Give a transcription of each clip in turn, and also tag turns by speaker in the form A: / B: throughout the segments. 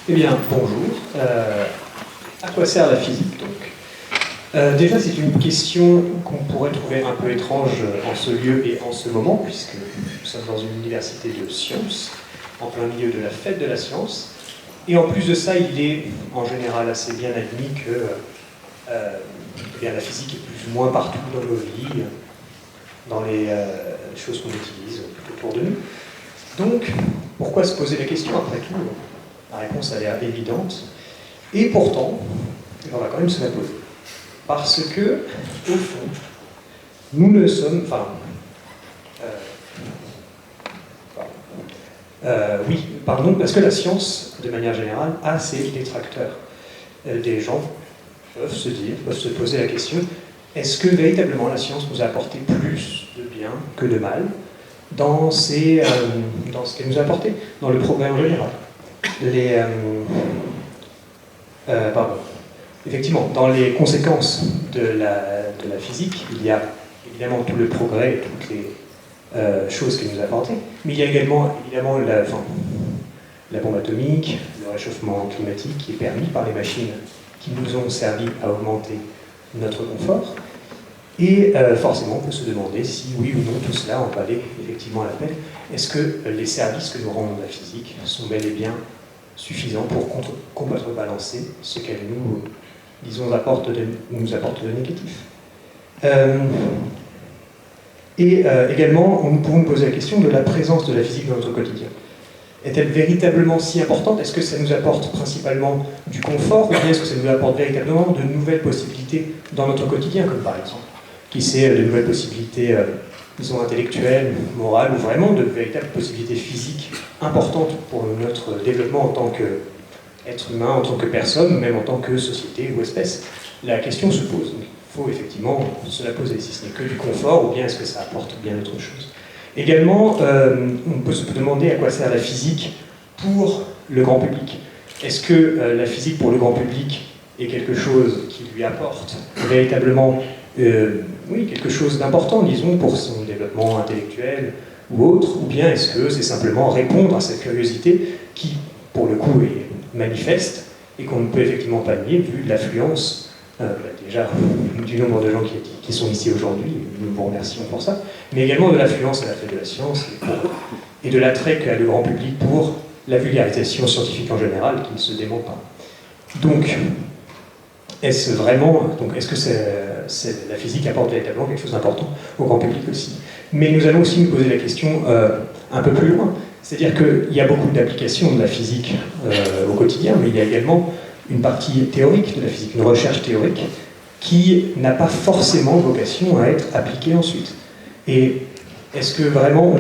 A: Eh bien, bonjour. À quoi sert la physique, donc déjà, c'est une question qu'on pourrait trouver un peu étrange en ce lieu et en ce moment, puisque nous sommes dans une université de sciences, en plein milieu de la fête de la science. Et en plus de ça, il est en général assez bien admis que eh bien, la physique est plus ou moins partout dans nos vies, dans les choses qu'on utilise autour de nous. Donc, pourquoi se poser la question après tout? La réponse a l'air évidente. Et pourtant, on va quand même se la poser. Parce que, au fond, nous ne sommes... Enfin... parce que la science, de manière générale, a ses détracteurs. Des gens peuvent se poser la question, est-ce que véritablement la science nous a apporté plus de bien que de mal dans ce qu'elle nous a apporté, dans le progrès en général? Effectivement, dans les conséquences de la physique, il y a évidemment tout le progrès et toutes les choses qu'elle nous a apportées, mais il y a également évidemment la bombe atomique, le réchauffement climatique qui est permis par les machines qui nous ont servi à augmenter notre confort. Et forcément, on peut se demander si oui ou non tout cela en valait effectivement la peine. Est-ce que les services que nous rendons la physique sont bel et bien suffisants pour contrebalancer ce qu'elle nous, disons, nous apporte de négatif? Également, nous pouvons nous poser la question de la présence de la physique dans notre quotidien. Est-elle véritablement si importante? Est-ce que ça nous apporte principalement du confort, ou bien est-ce que ça nous apporte véritablement de nouvelles possibilités dans notre quotidien, comme par exemple, qui sait, de nouvelles possibilités, disons, intellectuelles, morales, ou vraiment de véritables possibilités physiques importantes pour notre développement en tant qu'être humain, en tant que personne, ou même en tant que société ou espèce? La question se pose. Donc, il faut effectivement se la poser, si ce n'est que du confort, ou bien est-ce que ça apporte bien autre chose? Également, on peut se demander à quoi sert la physique pour le grand public. Est-ce que la physique pour le grand public est quelque chose qui lui apporte véritablement quelque chose d'important, disons, pour son développement intellectuel ou autre, ou bien est-ce que c'est simplement répondre à cette curiosité qui, pour le coup, est manifeste et qu'on ne peut effectivement pas nier vu l'affluence déjà du nombre de gens qui sont ici aujourd'hui, nous vous remercions pour ça, mais également de l'affluence à la fête de la science et de l'attrait qu'a le grand public pour la vulgarisation scientifique en général, qui ne se dément pas. Donc, est-ce que la physique apporte véritablement quelque chose d'important au grand public aussi? Mais nous allons aussi nous poser la question un peu plus loin. C'est-à-dire qu'il y a beaucoup d'applications de la physique au quotidien, mais il y a également une partie théorique de la physique, une recherche théorique, qui n'a pas forcément vocation à être appliquée ensuite. Et est-ce que vraiment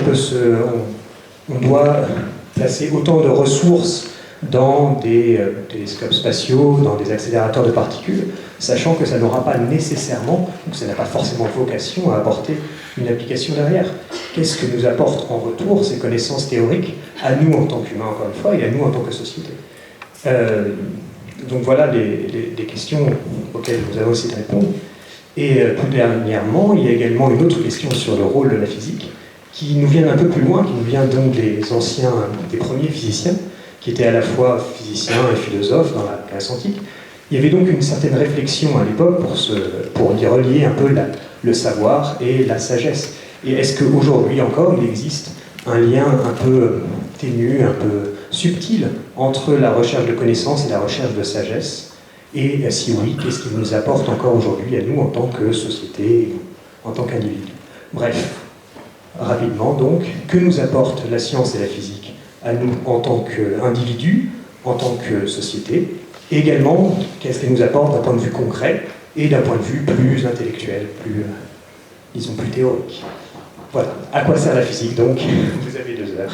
A: on doit placer autant de ressources dans des télescopes spatiaux, dans des accélérateurs de particules, sachant que ça n'aura pas nécessairement, ou ça n'a pas forcément vocation à apporter une application derrière? Qu'est-ce que nous apportent en retour ces connaissances théoriques à nous en tant qu'humains, encore une fois, et à nous en tant que société? Donc voilà les questions auxquelles nous allons essayer de répondre. Et tout dernièrement, il y a également une autre question sur le rôle de la physique, qui nous vient un peu plus loin, qui nous vient donc des premiers physiciens, qui étaient à la fois physiciens et philosophes dans la Grèce antique. Il y avait donc une certaine réflexion à l'époque pour y relier un peu le savoir et la sagesse. Et est-ce qu'aujourd'hui encore, il existe un lien un peu ténu, un peu subtil entre la recherche de connaissances et la recherche de sagesse? Et si oui, qu'est-ce qui nous apporte encore aujourd'hui à nous en tant que société, en tant qu'individu? Bref, rapidement donc, que nous apporte la science et la physique à nous en tant qu'individus, en tant que société? Et également, qu'est-ce qu'elle nous apporte d'un point de vue concret et d'un point de vue plus intellectuel, disons plus théorique? Voilà. À quoi sert la physique donc? Vous avez 2 heures.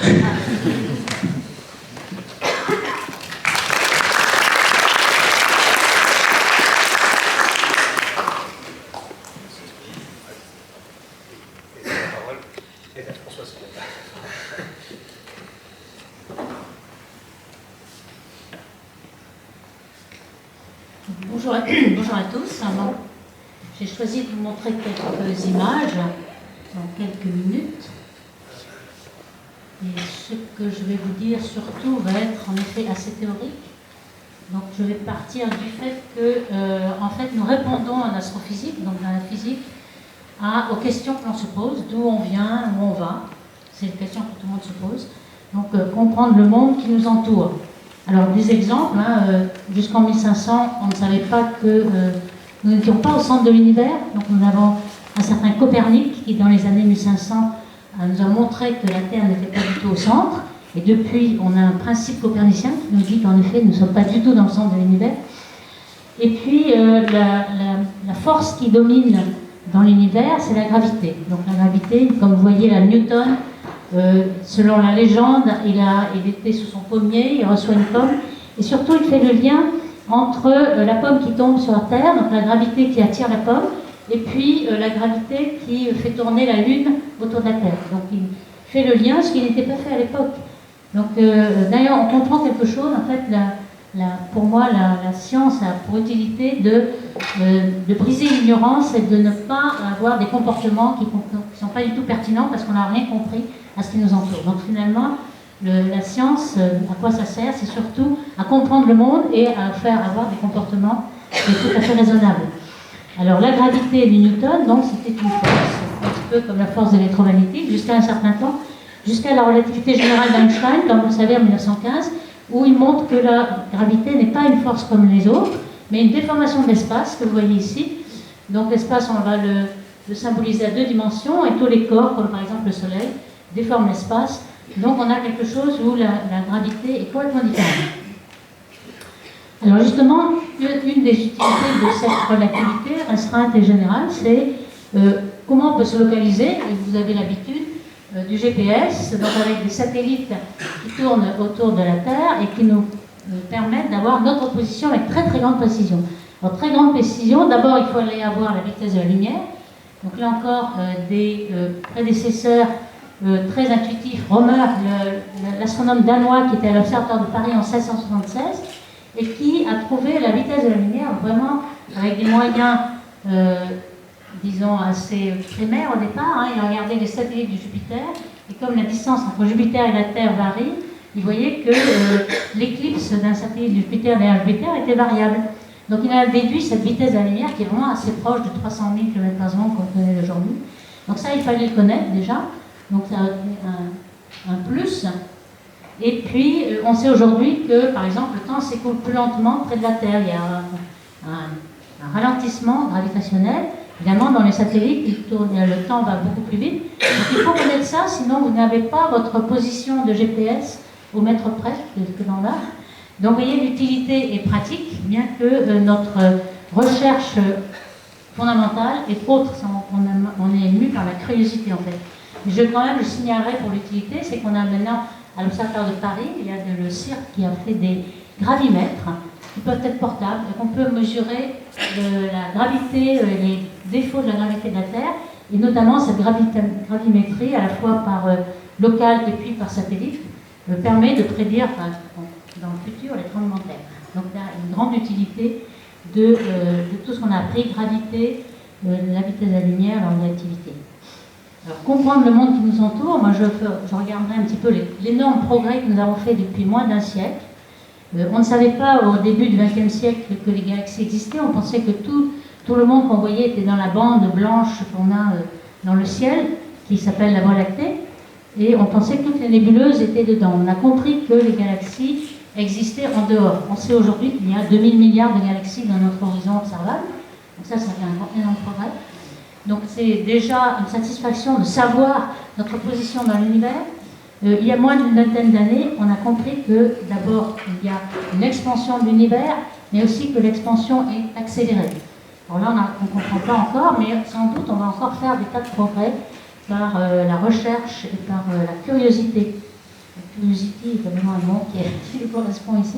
B: Bonjour à tous. Alors, j'ai choisi de vous montrer quelques images dans quelques minutes. Et ce que je vais vous dire surtout va être en effet assez théorique. Donc je vais partir du fait que en fait, nous répondons en astrophysique, donc dans la physique, aux questions que l'on se pose, d'où on vient, où on va. C'est une question que tout le monde se pose. Donc comprendre le monde qui nous entoure. Alors des exemples, jusqu'en 1500, on ne savait pas que nous n'étions pas au centre de l'univers. Donc nous avons un certain Copernic qui, dans les années 1500, nous a montré que la Terre n'était pas du tout au centre. Et depuis, on a un principe copernicien qui nous dit qu'en effet, nous ne sommes pas du tout dans le centre de l'univers. Et puis, la force qui domine dans l'univers, c'est la gravité. Donc la gravité, comme vous voyez, la Newton, selon la légende, il était sous son pommier, il reçoit une pomme. Et surtout, il fait le lien entre la pomme qui tombe sur la Terre, donc la gravité qui attire la pomme, et puis la gravité qui fait tourner la Lune autour de la Terre. Donc il fait le lien, ce qui n'était pas fait à l'époque. Donc d'ailleurs, on comprend quelque chose. En fait, pour moi, la science a pour utilité de briser l'ignorance et de ne pas avoir des comportements qui ne sont pas du tout pertinents parce qu'on n'a rien compris à ce qui nous entoure. Donc finalement, la science, à quoi ça sert? C'est surtout à comprendre le monde et à faire avoir des comportements tout à fait raisonnables. Alors la gravité de Newton, donc c'était une force, un petit peu comme la force électromagnétique, jusqu'à un certain temps, jusqu'à la relativité générale d'Einstein, comme vous le savez en 1915, où il montre que la gravité n'est pas une force comme les autres, mais une déformation de l'espace, que vous voyez ici. Donc l'espace, on va le symboliser à 2 dimensions, et tous les corps, comme par exemple le Soleil, déforment l'espace. Donc on a quelque chose où la gravité est complètement différente. Alors justement, une des utilités de cette relativité restreinte et générale, c'est comment on peut se localiser. Vous avez l'habitude du GPS, donc avec des satellites qui tournent autour de la Terre et qui nous permettent d'avoir notre position avec très très grande précision. Alors très grande précision, d'abord il faut aller avoir la vitesse de la lumière. Donc là encore, des prédécesseurs très intuitifs, Romer, l'astronome danois qui était à l'Observatoire de Paris en 1676, et qui a trouvé la vitesse de la lumière vraiment avec des moyens disons, assez primaire au départ. Il a regardé les satellites de Jupiter, et comme la distance entre Jupiter et la Terre varie, il voyait que l'éclipse d'un satellite de Jupiter derrière Jupiter était variable. Donc il a déduit cette vitesse de la lumière qui est vraiment assez proche de 300 000 km/s qu'on connaît aujourd'hui. Donc ça, il fallait le connaître déjà. Donc ça a été un plus. Et puis, on sait aujourd'hui que, par exemple, le temps s'écoule plus lentement près de la Terre. Il y a un ralentissement gravitationnel. Évidemment, dans les satellites, le temps va beaucoup plus vite. Donc il faut connaître ça, sinon vous n'avez pas votre position de GPS au mètre près que l'on a. Donc vous voyez, l'utilité est pratique, bien que notre recherche fondamentale est autre. On est ému par la curiosité en fait. Mais quand même, je signalerai pour l'utilité, c'est qu'on a maintenant, à l'Observatoire de Paris, il y a le CIRC qui a fait des gravimètres qui peuvent être portables et qu'on peut mesurer la gravité, les défauts de la gravité de la Terre, et notamment cette gravimétrie, à la fois par local et puis par satellite, permet de prédire dans le futur les tremblements de terre. Donc il y a une grande utilité de tout ce qu'on a appris, gravité, la vitesse de la lumière, la relativité. Alors comprendre le monde qui nous entoure, moi je regarderai un petit peu l'énorme progrès que nous avons fait depuis moins d'un siècle. On ne savait pas au début du XXe siècle que les galaxies existaient, on pensait que tout le monde qu'on voyait était dans la bande blanche qu'on a dans le ciel, qui s'appelle la Voie lactée, et on pensait que toutes les nébuleuses étaient dedans. On a compris que les galaxies existaient en dehors. On sait aujourd'hui qu'il y a 2000 milliards de galaxies dans notre horizon observable, donc ça fait un énorme progrès. Donc c'est déjà une satisfaction de savoir notre position dans l'univers. Il y a moins d'une vingtaine d'années, on a compris que d'abord il y a une expansion de l'univers, mais aussi que l'expansion est accélérée. Alors là, on ne comprend pas encore, mais sans doute on va encore faire des tas de progrès par la recherche et par la curiosité. La curiosité est vraiment un mot qui correspond ici.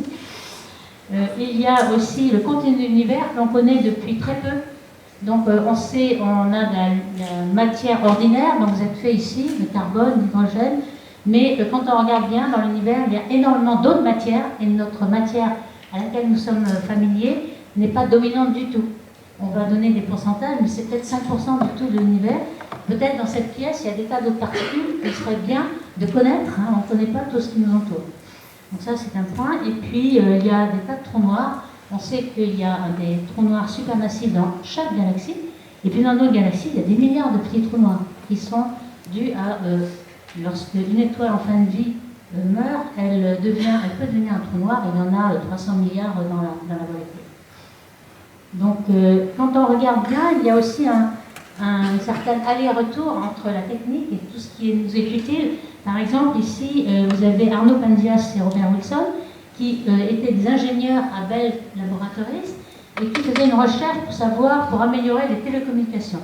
B: Il y a aussi le contenu de l'univers que l'on connaît depuis très peu. Donc on sait, on a de la matière ordinaire, donc vous êtes fait ici, le carbone, l'hydrogène, mais quand on regarde bien dans l'univers, il y a énormément d'autres matières, et notre matière à laquelle nous sommes familiers n'est pas dominante du tout. On va donner des pourcentages, mais c'est peut-être 5% du tout de l'univers. Peut-être dans cette pièce, il y a des tas d'autres particules qu'il serait bien de connaître, on ne connaît pas tout ce qui nous entoure. Donc ça, c'est un point. Et puis, il y a des tas de trous noirs. On sait qu'il y a des trous noirs supermassifs dans chaque galaxie. Et puis, dans notre galaxie, il y a des milliards de petits trous noirs qui sont dus à... lorsque une étoile en fin de vie meurt, elle peut devenir un trou noir. Il y en a 300 milliards dans la Voie lactée. Donc, quand on regarde bien, il y a aussi un certain aller-retour entre la technique et tout ce qui nous est utile. Par exemple, ici, vous avez Arnaud Panzias et Robert Wilson, qui étaient des ingénieurs à Bell Laboratories et qui faisaient une recherche pour améliorer les télécommunications.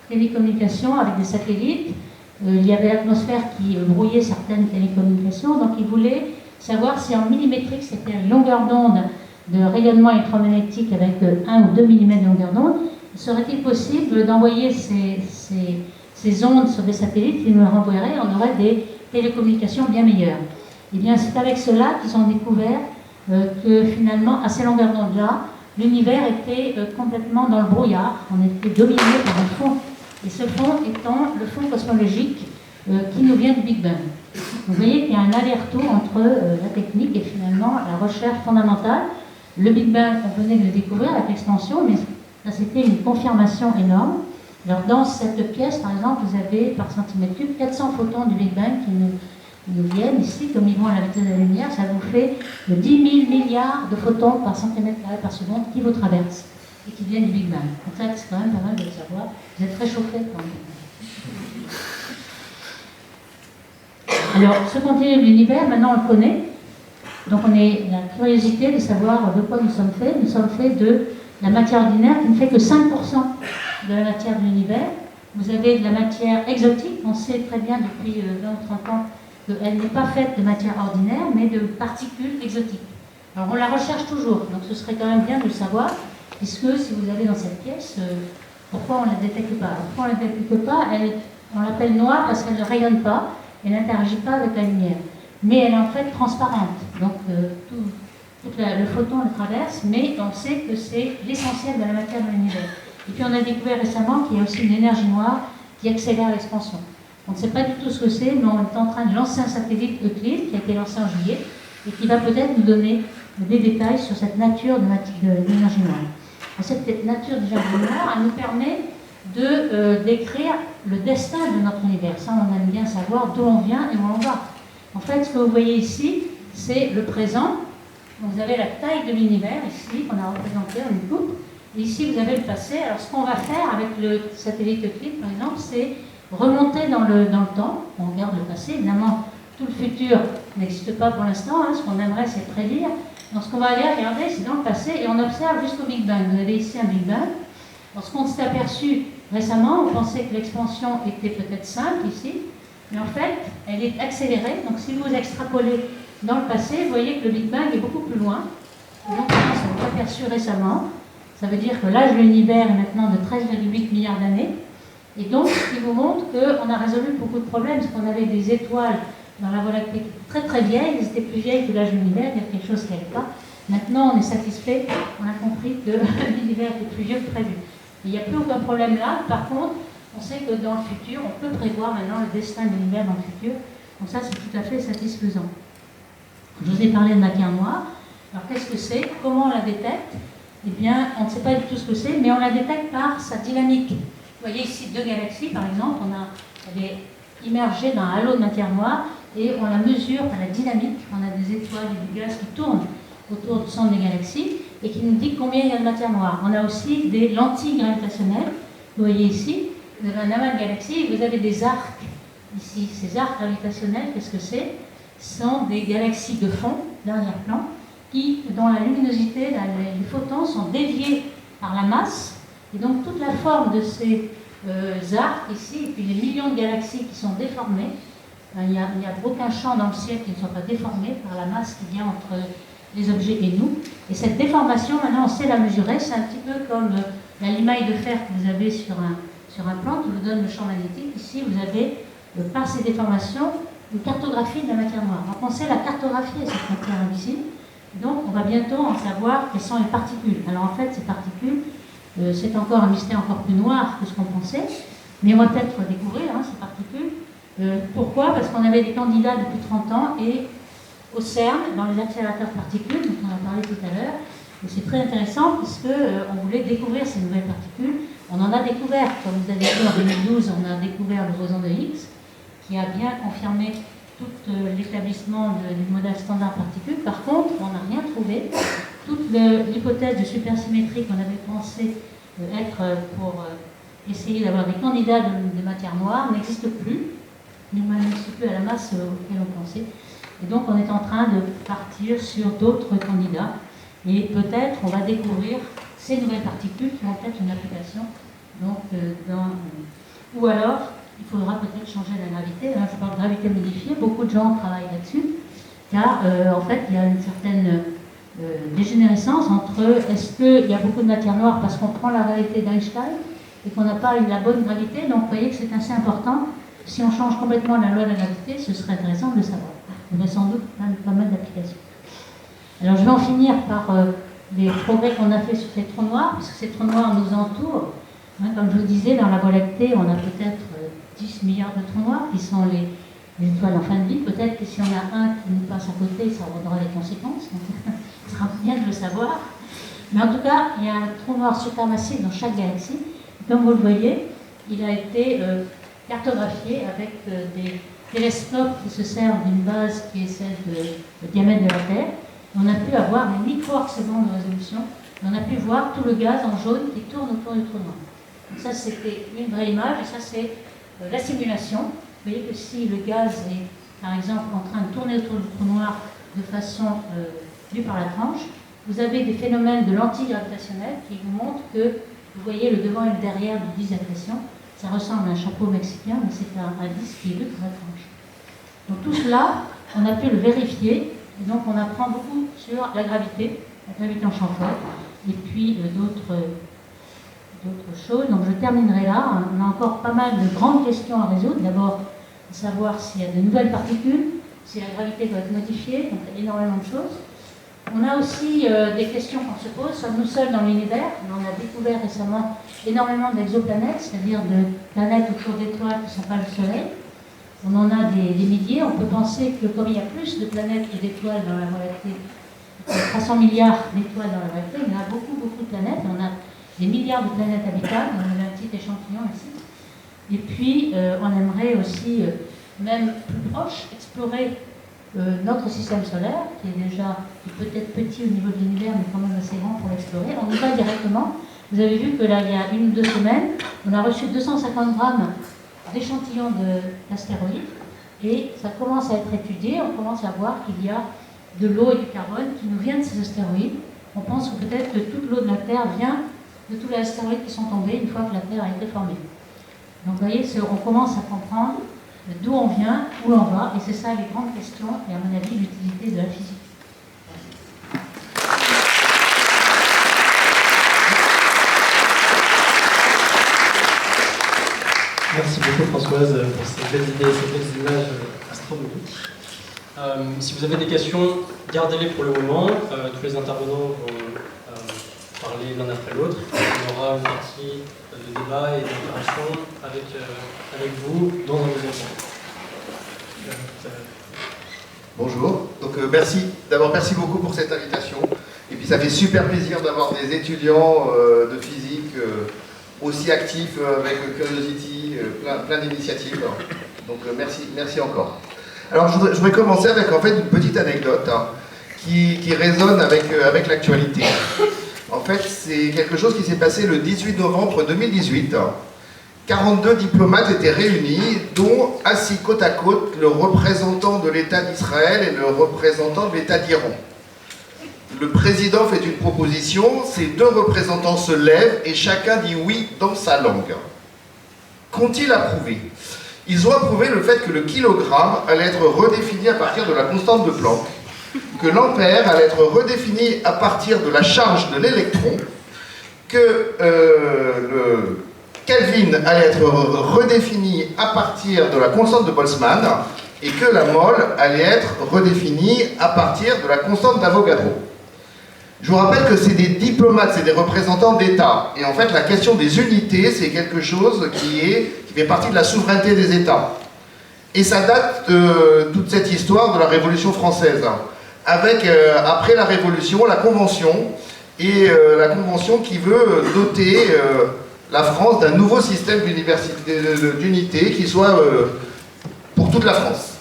B: Télécommunications avec des satellites. Il y avait l'atmosphère qui brouillait certaines télécommunications, donc ils voulaient savoir si en millimétrique, c'était une longueur d'onde de rayonnement électromagnétique avec 1 ou 2 mm de longueur d'onde, serait-il possible d'envoyer ces ondes sur des satellites qui nous renvoieraient, on aurait des télécommunications bien meilleures. Et bien c'est avec cela qu'ils ont découvert que finalement, à ces longueurs d'onde-là, l'univers était complètement dans le brouillard, on était dominé par un fond, et ce fond étant le fond cosmologique qui nous vient du Big Bang. Vous voyez qu'il y a un aller-retour entre la technique et finalement la recherche fondamentale. Le Big Bang, on venait de le découvrir avec l'expansion, mais ça c'était une confirmation énorme. Alors dans cette pièce, par exemple, vous avez par centimètre cube 400 photons du Big Bang qui nous viennent ici, comme ils vont à la vitesse de la lumière, ça vous fait 10 000 milliards de photons par centimètre carré par seconde qui vous traversent et qui viennent du Big Bang. Donc ça, c'est quand même pas mal de le savoir. Vous êtes réchauffé quand même. Alors, ce contenu de l'univers, maintenant on le connaît. Donc on a la curiosité de savoir de quoi nous sommes faits. Nous sommes faits de la matière ordinaire qui ne fait que 5% de la matière de l'univers. Vous avez de la matière exotique. On sait très bien depuis 20 ou 30 ans qu'elle n'est pas faite de matière ordinaire, mais de particules exotiques. Alors on la recherche toujours, donc ce serait quand même bien de le savoir, puisque si vous allez dans cette pièce, pourquoi on ne la détecte pas? Pourquoi on ne la détecte pas? On l'appelle noire parce qu'elle ne rayonne pas, elle n'interagit pas avec la lumière. Mais elle est en fait transparente, donc tout le photon le traverse, mais on sait que c'est l'essentiel de la matière de l'univers. Et puis on a découvert récemment qu'il y a aussi une énergie noire qui accélère l'expansion. On ne sait pas du tout ce que c'est, mais on est en train de lancer un satellite Euclide qui a été lancé en juillet et qui va peut-être nous donner des détails sur cette nature de l'énergie noire. Et cette nature de l'énergie noire, elle nous permet de décrire le destin de notre univers. Ça, on aime bien savoir d'où on vient et où on va. En fait, ce que vous voyez ici, c'est le présent. Donc, vous avez la taille de l'univers ici, qu'on a représenté en une coupe. Et ici, vous avez le passé. Alors, ce qu'on va faire avec le satellite Euclide, par exemple, c'est remonter dans le temps. On regarde le passé. Évidemment, tout le futur n'existe pas pour l'instant. Ce qu'on aimerait, c'est prédire. Donc, ce qu'on va aller regarder, c'est dans le passé et on observe jusqu'au Big Bang. Vous avez ici un Big Bang. Lorsqu'on s'est aperçu récemment, on pensait que l'expansion était peut-être simple ici. Mais en fait, elle est accélérée. Donc, si vous extrapolez dans le passé, vous voyez que le Big Bang est beaucoup plus loin. Et donc, on s'est aperçu récemment. Ça veut dire que l'âge de l'univers est maintenant de 13,8 milliards d'années. Et donc, ce qui vous montre qu'on a résolu beaucoup de problèmes, parce qu'on avait des étoiles dans la Voie lactée très très vieilles, elles étaient plus vieilles que l'âge de l'univers, il y a quelque chose qui n'allait pas. Maintenant, on est satisfait, on a compris que l'univers était plus vieux que prévu. Il n'y a plus aucun problème là. Par contre, on sait que dans le futur, on peut prévoir maintenant le destin de l'univers dans le futur. Donc ça, c'est tout à fait satisfaisant. Je vous ai parlé de matière noire. Alors qu'est-ce que c'est? Comment on la détecte? Eh bien, on ne sait pas du tout ce que c'est, mais on la détecte par sa dynamique. Vous voyez ici deux galaxies, par exemple. Elle est immergée dans un halo de matière noire et on la mesure par la dynamique. On a des étoiles et du gaz qui tournent autour du centre des galaxies et qui nous dit combien il y a de matière noire. On a aussi des lentilles gravitationnelles. Vous voyez ici, vous avez un amas de galaxies et vous avez des arcs ici. Ces arcs gravitationnels, qu'est-ce que c'est? Ce sont des galaxies de fond, d'arrière-plan, dont la luminosité, les photons sont déviés par la masse. Et donc toute la forme de ces arcs ici, et puis les millions de galaxies qui sont déformées, il n'y a aucun champ dans le ciel qui ne soit pas déformé par la masse qui vient entre les objets et nous. Et cette déformation, maintenant on sait la mesurer, c'est un petit peu comme la limaille de fer que vous avez sur un plan qui vous donne le champ magnétique. Ici vous avez, par ces déformations, une cartographie de la matière noire. Donc on sait la cartographier cette matière invisible. Donc on va bientôt en savoir quelles sont les particules. Alors en fait ces particules, c'est encore un mystère encore plus noir que ce qu'on pensait, mais on va peut-être découvrir ces particules. Pourquoi? Parce qu'on avait des candidats depuis 30 ans et au CERN, dans les accélérateurs de particules, dont on a parlé tout à l'heure. Et c'est très intéressant puisque on voulait découvrir ces nouvelles particules. On en a découvert, comme vous avez vu en 2012, on a découvert le boson de Higgs, qui a bien confirmé tout l'établissement du modèle standard particules. Par contre, on n'a rien trouvé. Toute l'hypothèse de supersymétrie qu'on avait pensé être pour essayer d'avoir des candidats de matière noire n'existe plus. N'existe plus à la masse auquel on pensait. Et donc on est en train de partir sur d'autres candidats. Et peut-être on va découvrir ces nouvelles particules qui ont peut-être une application. Donc, ou alors, il faudra peut-être changer la gravité. Là, je parle de gravité modifiée. Beaucoup de gens travaillent là-dessus. Car, en fait, il y a une certaine dégénérescence entre est-ce qu'il y a beaucoup de matière noire parce qu'on prend la gravité d'Einstein et qu'on n'a pas la bonne gravité. Donc, vous voyez que c'est assez important. Si on change complètement la loi de la gravité, ce serait intéressant de le savoir. Il y a sans doute pas mal d'applications. Alors, je vais en finir par les progrès qu'on a fait sur ces trous noirs, puisque ces trous noirs nous entourent. Hein, comme je vous disais, dans la Voie lactée, on a peut-être 10 milliards de trous noirs qui sont les étoiles en fin de vie. Peut-être que si on a un qui nous passe à côté, ça aura des conséquences. Donc, ce sera bien de le savoir. Mais en tout cas, il y a un trou noir supermassif dans chaque galaxie. Et comme vous le voyez, il a été cartographié avec des télescopes qui se servent d'une base qui est celle du diamètre de la Terre. On a pu avoir des micro-arcs secondes de résolution. On a pu voir tout le gaz en jaune qui tourne autour du trou noir. Donc ça, c'était une vraie image, et ça, c'est la simulation. Vous voyez que si le gaz est, par exemple, en train de tourner autour du trou noir de façon vue par la tranche, vous avez des phénomènes de lentilles gravitationnelles qui vous montrent que, vous voyez, le devant et le derrière du disque d'accrétion. Ça ressemble à un chapeau mexicain, mais c'est un disque qui est vu par la tranche. Donc tout cela, on a pu le vérifier. Et donc on apprend beaucoup sur la gravité en champ fort, et puis d'autres choses. Donc je terminerai là. On a encore pas mal de grandes questions à résoudre. D'abord, savoir s'il y a de nouvelles particules, si la gravité doit être modifiée, donc il y a énormément de choses. On a aussi des questions qu'on se pose. Sommes-nous seuls dans l'univers? On a découvert récemment énormément d'exoplanètes, c'est-à-dire de planètes autour d'étoiles qui ne sont pas le Soleil. On en a des milliers. On peut penser que comme il y a plus de planètes que d'étoiles dans la Voie lactée, 300 milliards d'étoiles dans la Voie lactée, il y a beaucoup de planètes. On a des milliards de planètes habitables. On a un petit échantillon ici. Et puis, on aimerait aussi, même plus proche, explorer notre système solaire, qui est peut-être petit au niveau de l'univers, mais quand même assez grand pour l'explorer. On y va directement. Vous avez vu que là, il y a 1 ou 2 semaines, on a reçu 250 grammes d'échantillons d'astéroïdes, et ça commence à être étudié. On commence à voir qu'il y a de l'eau et du carbone qui nous viennent de ces astéroïdes. On pense que peut-être que toute l'eau de la Terre vient de tous les astéroïdes qui sont tombés une fois que la Terre a été formée. Donc vous voyez, on commence à comprendre d'où on vient, où on va, et c'est ça les grandes questions, et à mon avis, l'utilité de la physique.
C: Merci beaucoup Françoise pour ces belles idées, ces belles images astronomiques. Si vous avez des questions, gardez-les pour le moment. Tous les intervenants vont parler l'un après l'autre. On aura une partie de débat et d'interaction avec vous dans un deuxième temps.
D: Bonjour, donc merci beaucoup pour cette invitation. Et puis ça fait super plaisir d'avoir des étudiants de physique aussi actifs avec Curiosity, plein d'initiatives. Donc merci encore. Alors je voudrais commencer avec en fait une petite anecdote qui résonne avec l'actualité. En fait, c'est quelque chose qui s'est passé le 18 novembre 2018. 42 diplomates étaient réunis, dont assis côte à côte le représentant de l'État d'Israël et le représentant de l'État d'Iran. Le président fait une proposition, ces 2 représentants se lèvent et chacun dit oui dans sa langue. Qu'ont-ils approuvé? Ils ont approuvé le fait que le kilogramme allait être redéfini à partir de la constante de Planck, que l'ampère allait être redéfini à partir de la charge de l'électron, que le Kelvin allait être redéfini à partir de la constante de Boltzmann et que la mole allait être redéfinie à partir de la constante d'Avogadro. Je vous rappelle que c'est des diplomates, c'est des représentants d'État. Et en fait, la question des unités, c'est quelque chose qui fait partie de la souveraineté des États. Et ça date de toute cette histoire de la Révolution française. avec, après la Révolution, la Convention, et la Convention qui veut doter la France d'un nouveau système d'unité qui soit pour toute la France.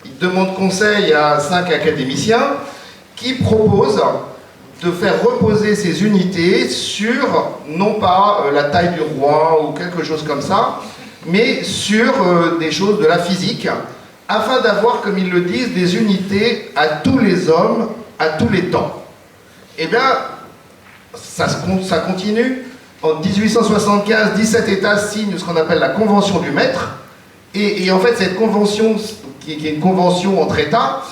D: Il demande conseil à 5 académiciens qui proposent de faire reposer ces unités sur, non pas la taille du roi ou quelque chose comme ça, mais sur des choses de la physique, afin d'avoir, comme ils le disent, des unités à tous les hommes, à tous les temps. Eh bien, ça continue. En 1875, 17 États signent ce qu'on appelle la Convention du Maître, et en fait, cette convention, qui est une convention entre États,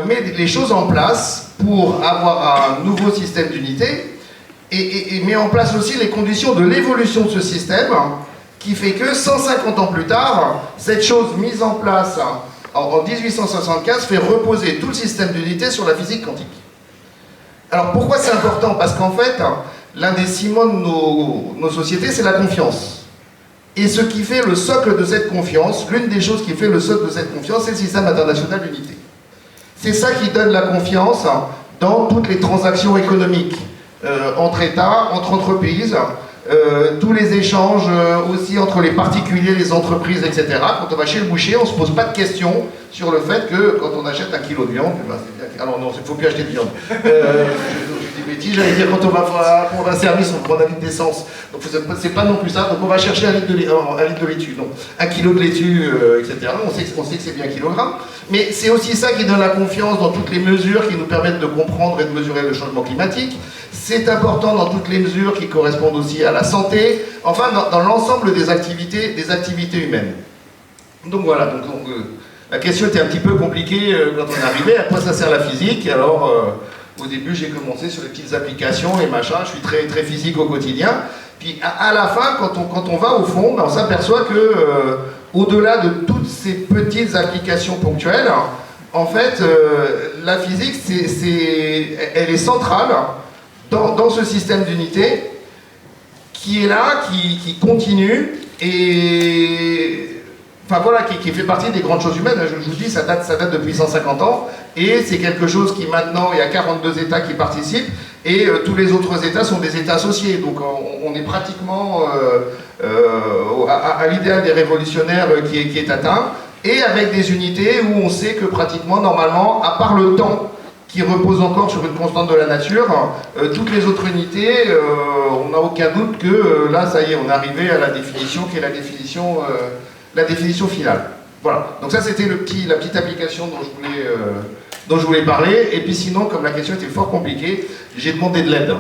D: met les choses en place pour avoir un nouveau système d'unité et met en place aussi les conditions de l'évolution de ce système qui fait que 150 ans plus tard, cette chose mise en place en 1875 fait reposer tout le système d'unité sur la physique quantique. Alors pourquoi c'est important? Parce qu'en fait, l'un des ciments de nos sociétés, c'est la confiance. Et ce qui fait le socle de cette confiance, l'une des choses qui fait le socle de cette confiance, c'est le système international d'unité. C'est ça qui donne la confiance dans toutes les transactions économiques, entre États, entre entreprises, tous les échanges aussi entre les particuliers, les entreprises, etc. Quand on va chez le boucher, on ne se pose pas de questions sur le fait que quand on achète 1 kilo de viande, ben alors non, il ne faut plus acheter de viande. Je dis bêtise, j'allais dire quand on va pour un service, on prend un litre d'essence. Donc c'est pas non plus ça. Donc on va chercher un litre de laitue, donc 1 kilo de laitue, etc. On sait que c'est bien un kilogramme. Mais c'est aussi ça qui donne la confiance dans toutes les mesures qui nous permettent de comprendre et de mesurer le changement climatique. C'est important dans toutes les mesures qui correspondent aussi à la santé, enfin dans l'ensemble des activités humaines. Donc voilà, la question était un petit peu compliquée quand on est arrivé. À quoi ça sert la physique? Alors au début j'ai commencé sur les petites applications et machin, je suis très, très physique au quotidien. Puis à la fin, quand on va au fond, ben, on s'aperçoit que au-delà de toutes ces petites applications ponctuelles, en fait la physique elle est centrale dans ce système d'unité qui est là, qui continue et enfin voilà, qui fait partie des grandes choses humaines. Je vous dis, ça date depuis 150 ans et c'est quelque chose qui maintenant, il y a 42 États qui participent et tous les autres États sont des États associés. Donc on est pratiquement à l'idéal des révolutionnaires qui est atteint et avec des unités où on sait que pratiquement, normalement, à part le temps qui repose encore sur une constante de la nature, toutes les autres unités, on n'a aucun doute que là, ça y est, on est arrivé à la définition qui est la définition finale. Voilà, donc ça c'était la petite application dont je voulais parler, et puis sinon, comme la question était fort compliquée, j'ai demandé de l'aide.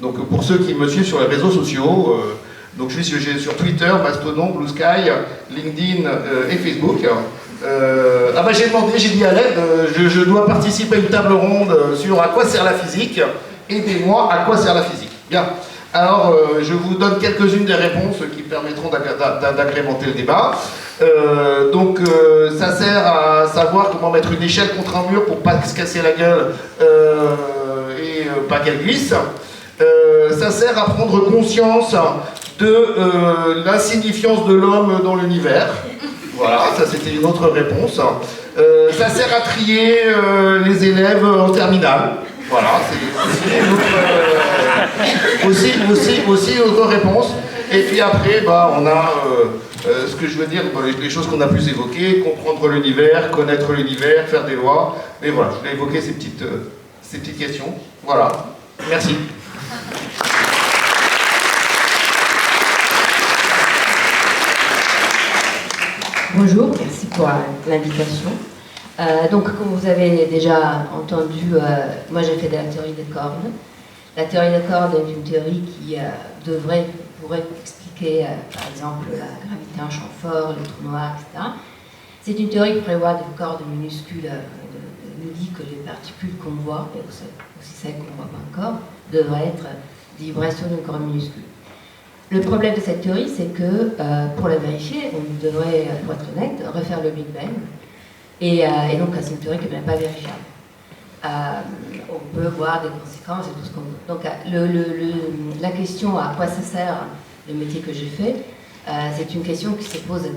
D: Donc pour ceux qui me suivent sur les réseaux sociaux, donc je suis sur Twitter, Mastodon, Blue Sky, LinkedIn et Facebook. J'ai demandé, j'ai dit à l'aide, je dois participer à une table ronde sur à quoi sert la physique, aidez-moi, à quoi sert la physique. Bien, alors je vous donne quelques-unes des réponses qui permettront d'agrémenter le débat. Ça sert à savoir comment mettre une échelle contre un mur pour pas se casser la gueule et pas qu'elle glisse. Ça sert à prendre conscience de l'insignifiance de l'homme dans l'univers. Voilà, ça c'était une autre réponse. Ça sert à trier les élèves en terminale. Voilà, c'est aussi une autre réponse. Et puis après, on a ce que je veux dire, les choses qu'on a pu évoquer, comprendre l'univers, connaître l'univers, faire des lois. Mais voilà, je voulais évoquer ces petites questions. Voilà, merci.
E: Bonjour, merci pour l'invitation. Donc, comme vous avez déjà entendu, moi j'ai fait de la théorie des cordes. La théorie des cordes est une théorie qui pourrait expliquer, par exemple, la gravité en champ fort, les trous noirs, etc. C'est une théorie qui prévoit des cordes minuscules, nous dit que les particules qu'on voit, et aussi celles qu'on ne voit pas encore, devraient être des vibrations d'une corde minuscule. Le problème de cette théorie, c'est que pour la vérifier, on devrait, pour être honnête, refaire le Big Bang. Et donc, c'est une théorie qui n'est pas vérifiable. On peut voir des conséquences et tout ce qu'on veut. Donc, la question à quoi ça sert le métier que j'ai fait, c'est une question qui se pose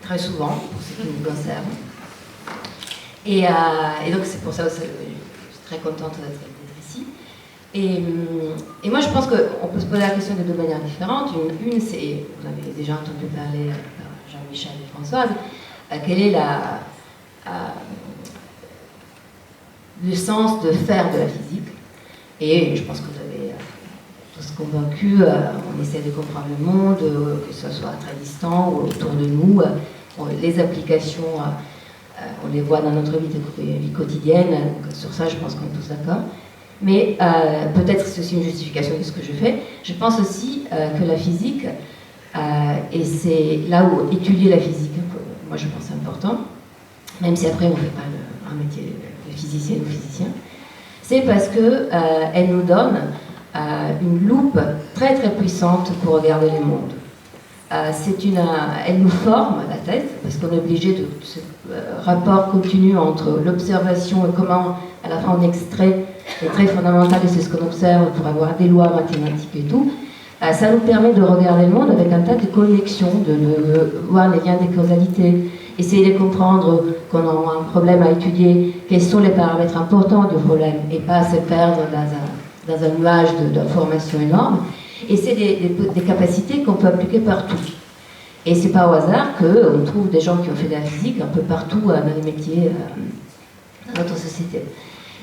E: très souvent pour ceux qui nous concernent. Et donc, c'est pour ça aussi, très contente d'être ici. Et moi, je pense qu'on peut se poser la question de deux manières différentes. Une c'est, vous avez déjà entendu parler par Jean-Michel et Françoise, quel est le sens de faire de la physique. Et je pense que vous avez tous convaincus, on essaie de comprendre le monde, que ce soit très distant ou autour de nous. Les applications, on les voit dans notre vie quotidienne, donc sur ça je pense qu'on est tous d'accord. Mais peut-être c'est aussi une justification de ce que je fais. Je pense aussi que la physique, et c'est là où étudier la physique, moi je pense c'est important, même si après on ne fait pas un métier de physicien ou physicien, c'est parce qu'elle nous donne une loupe très très puissante pour regarder le monde. Elle nous forme la tête, parce qu'on est obligé de ce rapport continu entre l'observation et comment à la fin on extrait les traits fondamentaux, et c'est ce qu'on observe pour avoir des lois mathématiques et tout. Ça nous permet de regarder le monde avec un tas de connexions, de voir les liens des causalités, essayer de comprendre qu'on a un problème à étudier, quels sont les paramètres importants du problème, et pas se perdre dans un nuage d'informations énormes. Et c'est des capacités qu'on peut appliquer partout. Et c'est pas au hasard qu'on trouve des gens qui ont fait de la physique un peu partout dans les métiers dans notre société.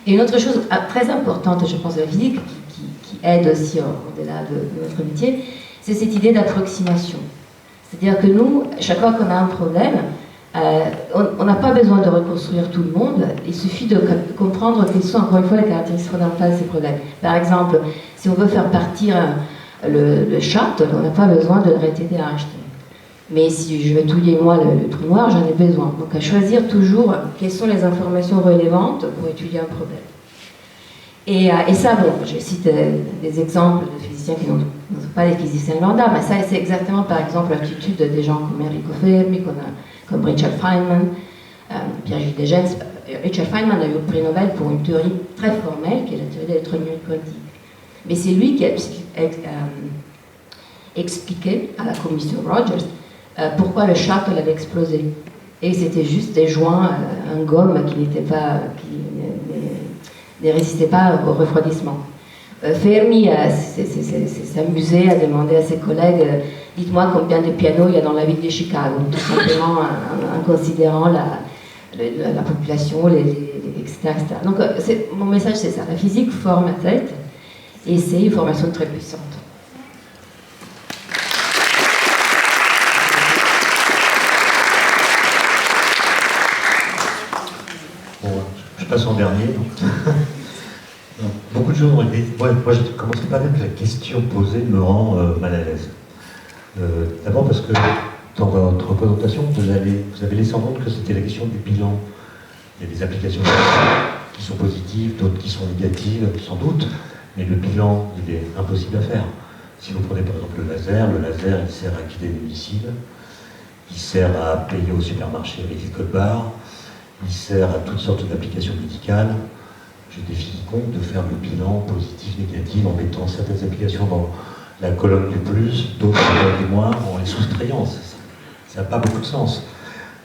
E: Et une autre chose très importante, je pense, de la physique, qui aide aussi au-delà de notre métier, c'est cette idée d'approximation. C'est-à-dire que nous, chaque fois qu'on a un problème, on n'a pas besoin de reconstruire tout le monde, il suffit de comprendre quelles sont, encore une fois, les caractéristiques fondamentales de ces problèmes. Par exemple, si on veut faire partir le chat, on n'a pas besoin de l'arrêter de Einstein. Mais si je veux touiller moi le trou noir, j'en ai besoin. Donc à choisir toujours quelles sont les informations relevantes pour étudier un problème. Et ça, bon, je cite des exemples de physiciens qui ne sont pas des physiciens lambda, mais ça c'est exactement par exemple l'attitude des gens comme Enrico Fermi, comme Richard Feynman, Pierre-Gilles Degennes. Richard Feynman a eu le prix Nobel pour une théorie très formelle, qui est la théorie de l'électronique quantique. Mais c'est lui qui a expliqué à la commission Rogers pourquoi le chat avait explosé. Et c'était juste des joints, un gomme qui ne résistait pas au refroidissement. Fermi s'est amusé à demander à ses collègues dites-moi combien de pianos il y a dans la ville de Chicago, tout simplement en considérant la population, etc., etc. Donc mon message c'est ça, la physique forme la tête et c'est une formation très puissante.
F: Bon, je passe en dernier. Donc, beaucoup de choses ont été... moi, je commencerai par dire que la question posée me rend mal à l'aise. D'abord parce que dans votre présentation, vous avez laissé entendre que c'était la question du bilan. Il y a des applications qui sont positives, d'autres qui sont négatives, sans doute, mais le bilan, il est impossible à faire. Si vous prenez par exemple le laser il sert à guider des missiles, il sert à payer au supermarché avec les codes barres, il sert à toutes sortes d'applications médicales. Je défie quiconque de faire le bilan positif, négatif, en mettant certaines applications dans la colonne du plus, d'autres dans la colonne du moins, en les soustrayant. Ça n'a pas beaucoup de sens.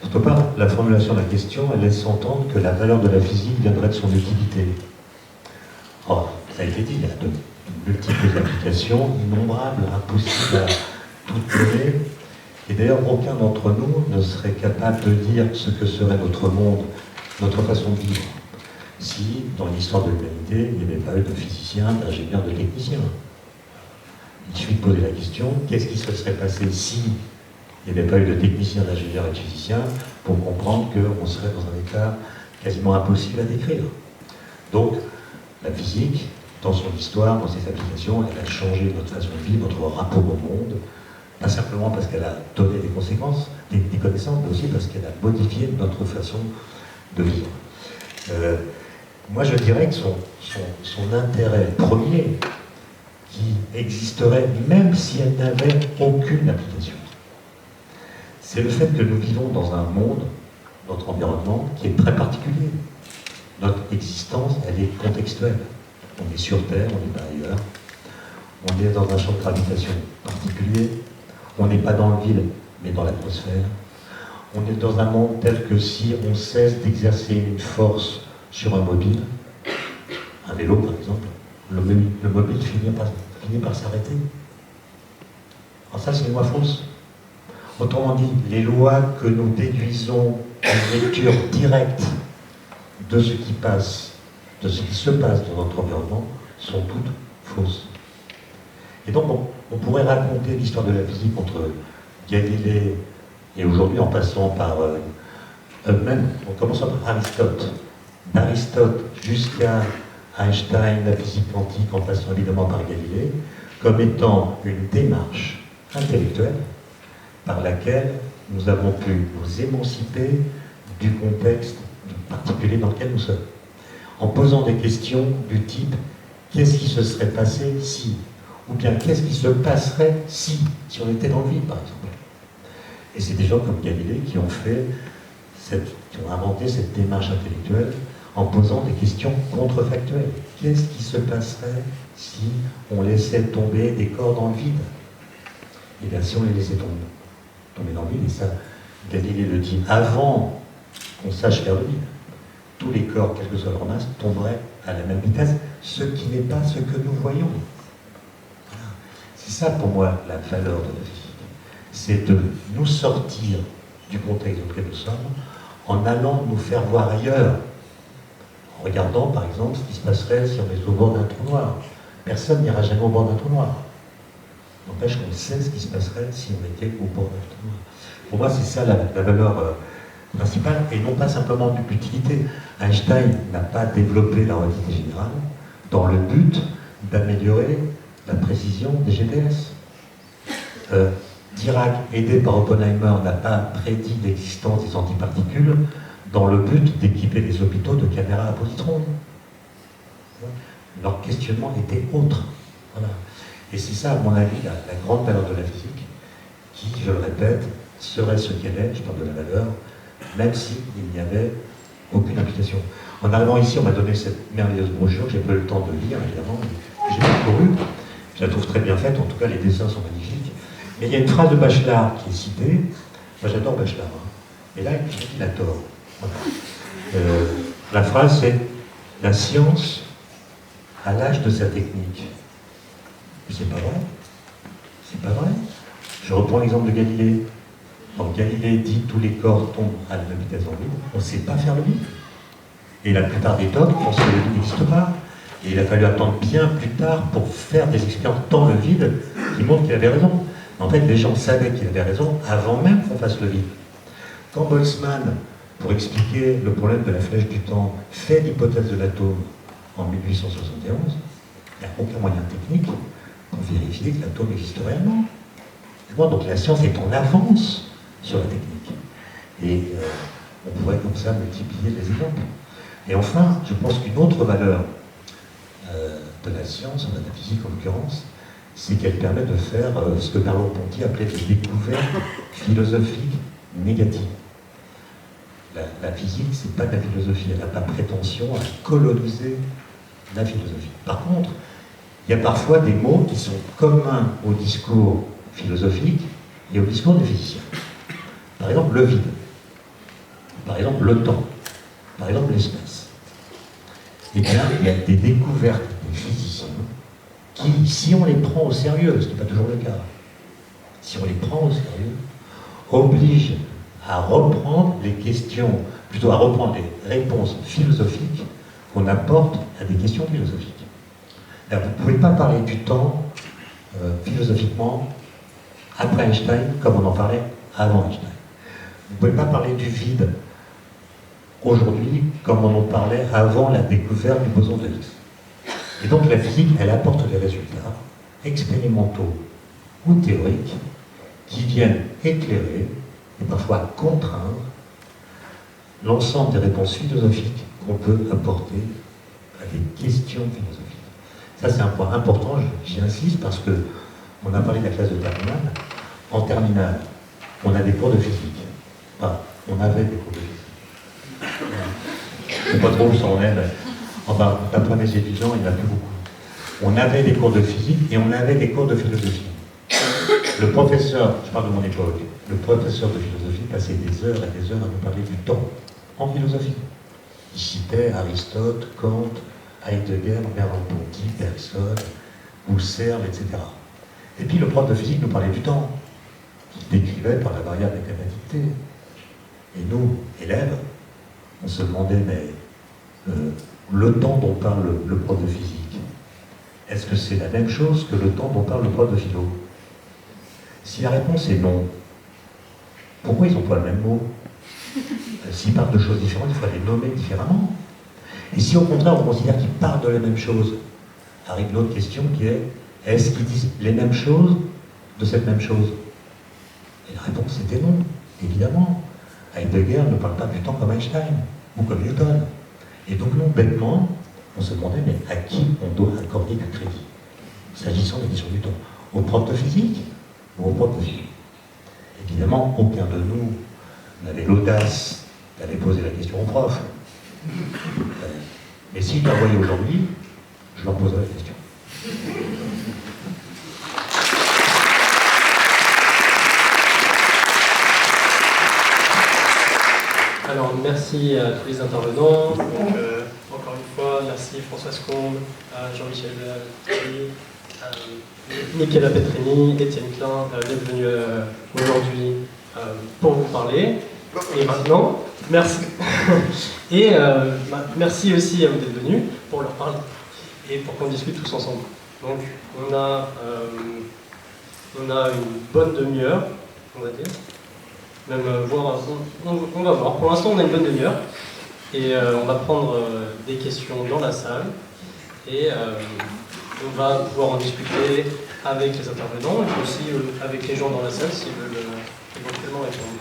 F: D'autre part, la formulation de la question, elle laisse entendre que la valeur de la physique viendrait de son utilité. Or, ça a été dit, il y a de multiples applications, innombrables, impossibles à toutes donner. Et d'ailleurs, aucun d'entre nous ne serait capable de dire ce que serait notre monde, notre façon de vivre, si, dans l'histoire de l'humanité, il n'y avait pas eu de physiciens, d'ingénieurs, de techniciens. Il suffit de poser la question, qu'est-ce qui se serait passé si il n'y avait pas eu de techniciens, d'ingénieurs et de physiciens, pour comprendre qu'on serait dans un état quasiment impossible à décrire. Donc, la physique, dans son histoire, dans ses applications, elle a changé notre façon de vivre, notre rapport au monde, pas simplement parce qu'elle a donné des conséquences, des connaissances, mais aussi parce qu'elle a modifié notre façon de vivre. Moi, je dirais que son intérêt premier, qui existerait même si elle n'avait aucune application, c'est le fait que nous vivons dans un monde, notre environnement, qui est très particulier. Notre existence, elle est contextuelle. On est sur Terre, on n'est pas ailleurs. On est dans un champ de gravitation particulier. On n'est pas dans le vide, mais dans l'atmosphère. On est dans un monde tel que si on cesse d'exercer une force sur un mobile, un vélo par exemple, le mobile finit par s'arrêter. Alors ça, c'est une loi fausse. Autrement dit, les lois que nous déduisons en lecture directe de ce qui se passe dans notre environnement sont toutes fausses. Et donc, on pourrait raconter l'histoire de la physique entre Galilée et aujourd'hui, en passant par même, en commençant par Aristote. D'Aristote jusqu'à Einstein, la physique quantique, en passant évidemment par Galilée, comme étant une démarche intellectuelle par laquelle nous avons pu nous émanciper du contexte particulier dans lequel nous sommes, en posant des questions du type « qu'est-ce qui se serait passé si ?» ou bien « qu'est-ce qui se passerait si on était dans le vide ?» par exemple. Et c'est des gens comme Galilée qui ont inventé cette démarche intellectuelle en posant des questions contrefactuelles. Qu'est-ce qui se passerait si on laissait tomber des corps dans le vide? Et bien si on les laissait tomber dans le vide, et ça, Galilée le dit avant qu'on sache faire le vide, tous les corps, quelle que soit leur masse, tomberaient à la même vitesse, ce qui n'est pas ce que nous voyons. Voilà. C'est ça pour moi la valeur de la physique. C'est de nous sortir du contexte dans lequel nous sommes en allant nous faire voir ailleurs. En regardant par exemple ce qui se passerait si on est au bord d'un trou noir. Personne n'ira jamais au bord d'un trou noir. N'empêche qu'on sait ce qui se passerait si on était au bord d'un trou noir. Pour moi, c'est ça la valeur principale, et non pas simplement d'utilité. Einstein n'a pas développé la relativité générale dans le but d'améliorer la précision des GPS. Dirac, aidé par Oppenheimer, n'a pas prédit l'existence des antiparticules dans le but d'équiper les hôpitaux de caméras à positrons. Leur questionnement était autre. Voilà. Et c'est ça, à mon avis, la grande valeur de la physique, qui, je le répète, serait ce qu'elle est, je parle de la valeur, même s'il n'y avait aucune application. En arrivant ici, on m'a donné cette merveilleuse brochure, j'ai pas eu le temps de lire, évidemment, mais j'ai parcouru. Je la trouve très bien faite, en tout cas, les dessins sont magnifiques. Mais il y a une phrase de Bachelard qui est citée. Moi, j'adore Bachelard. Hein. Et là, il a tort. Voilà. La phrase, c'est « La science à l'âge de sa technique ». C'est pas vrai. C'est pas vrai. Je reprends l'exemple de Galilée. Donc Galilée dit tous les corps tombent à la même vitesse dans le vide. On ne sait pas faire le vide. Et la plupart des tops pensent que le vide n'existe pas. Et il a fallu attendre bien plus tard pour faire des expériences dans le vide qui montrent qu'il avait raison. En fait, les gens savaient qu'il avait raison avant même qu'on fasse le vide. Quand Boltzmann, pour expliquer le problème de la flèche du temps, fait l'hypothèse de l'atome en 1871, il n'y a aucun moyen technique pour vérifier que l'atome existe réellement. Donc la science est en avance sur la technique. Et on pourrait comme ça multiplier les exemples. Et enfin, je pense qu'une autre valeur de la science, de la physique en l'occurrence, c'est qu'elle permet de faire ce que Merleau-Ponty appelait des découvertes philosophiques négatives. La physique, c'est pas de la philosophie, elle n'a pas prétention à coloniser la philosophie. Par contre, il y a parfois des mots qui sont communs au discours philosophique et au discours des physiciens. Par exemple, le vide. Par exemple, le temps. Par exemple, l'espace. Eh bien, il y a des découvertes des physiciens qui, si on les prend au sérieux, ce n'est pas toujours le cas, si on les prend au sérieux, obligent à reprendre les questions, plutôt à reprendre les réponses philosophiques qu'on apporte à des questions philosophiques. Alors, vous ne pouvez pas parler du temps philosophiquement après Einstein comme on en parlait avant Einstein. Vous ne pouvez pas parler du vide aujourd'hui comme on en parlait avant la découverte du boson de Higgs. Et donc la physique, elle apporte des résultats expérimentaux ou théoriques qui viennent éclairer et parfois contraindre l'ensemble des réponses philosophiques qu'on peut apporter à des questions philosophiques. Ça, c'est un point important, j'y insiste, parce qu'on a parlé de la classe de terminale. En terminale, on a des cours de physique. Enfin, on avait des cours de physique. Je ne sais pas trop où ça en est, mais enfin, d'après mes étudiants, il n'y en a plus beaucoup. On avait des cours de physique et on avait des cours de philosophie. Le professeur, je parle de mon époque, le professeur de philosophie passait des heures et des heures à nous parler du temps, en philosophie. Il citait Aristote, Kant, Heidegger, Merleau-Ponty, Bergson, Husserl, etc. Et puis le prof de physique nous parlait du temps, qu'il décrivait par la variable mathématique. Et nous, élèves, on se demandait, mais le temps dont parle le prof de physique, est-ce que c'est la même chose que le temps dont parle le prof de philo? Si la réponse est non, pourquoi ils n'ont pas le même mot? S'ils parlent de choses différentes, il faut les nommer différemment. Et si au contraire on considère qu'ils parlent de la même chose, arrive une autre question qui est, est-ce qu'ils disent les mêmes choses de cette même chose? Et la réponse était non, évidemment. Heidegger ne parle pas du temps comme Einstein ou comme Newton. Et donc non, bêtement, on se demandait, mais à qui on doit accorder du crédit, s'agissant des questions du temps? Au prof de physique ou au prof de philo? Évidemment, aucun de nous n'avait l'audace d'aller poser la question au prof. Mais si je la voyais aujourd'hui, je leur poserais la question.
C: Alors, merci à tous les intervenants. Donc, encore une fois, merci Françoise Combe, Jean-Michel Thierry, Nicolas Petrini, Étienne Klein d'être venus aujourd'hui pour vous parler. Et maintenant, merci. Et merci aussi à vous d'être venus pour leur parler et pour qu'on discute tous ensemble. Donc, on a une bonne demi-heure, on va dire. Même voir, on va voir. Pour l'instant, on a une bonne demi-heure. Et on va prendre des questions dans la salle. Et on va pouvoir en discuter avec les intervenants et aussi avec les gens dans la salle s'ils veulent éventuellement répondre.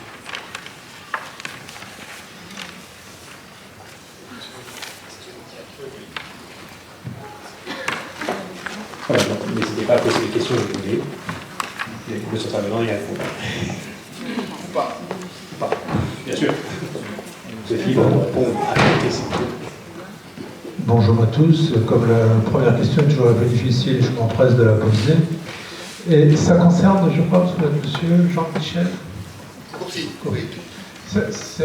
G: Voilà, donc n'hésitez pas à poser des questions si vous voulez. Les intervenants y répondent. Pas. Bien sûr. Vous êtes libre de répondre à la question.
H: Bonjour à tous. Comme la première question est toujours un peu difficile, je m'empresse de la poser. Et ça concerne, je crois, monsieur Jean-Michel.
D: Oui.
H: C'est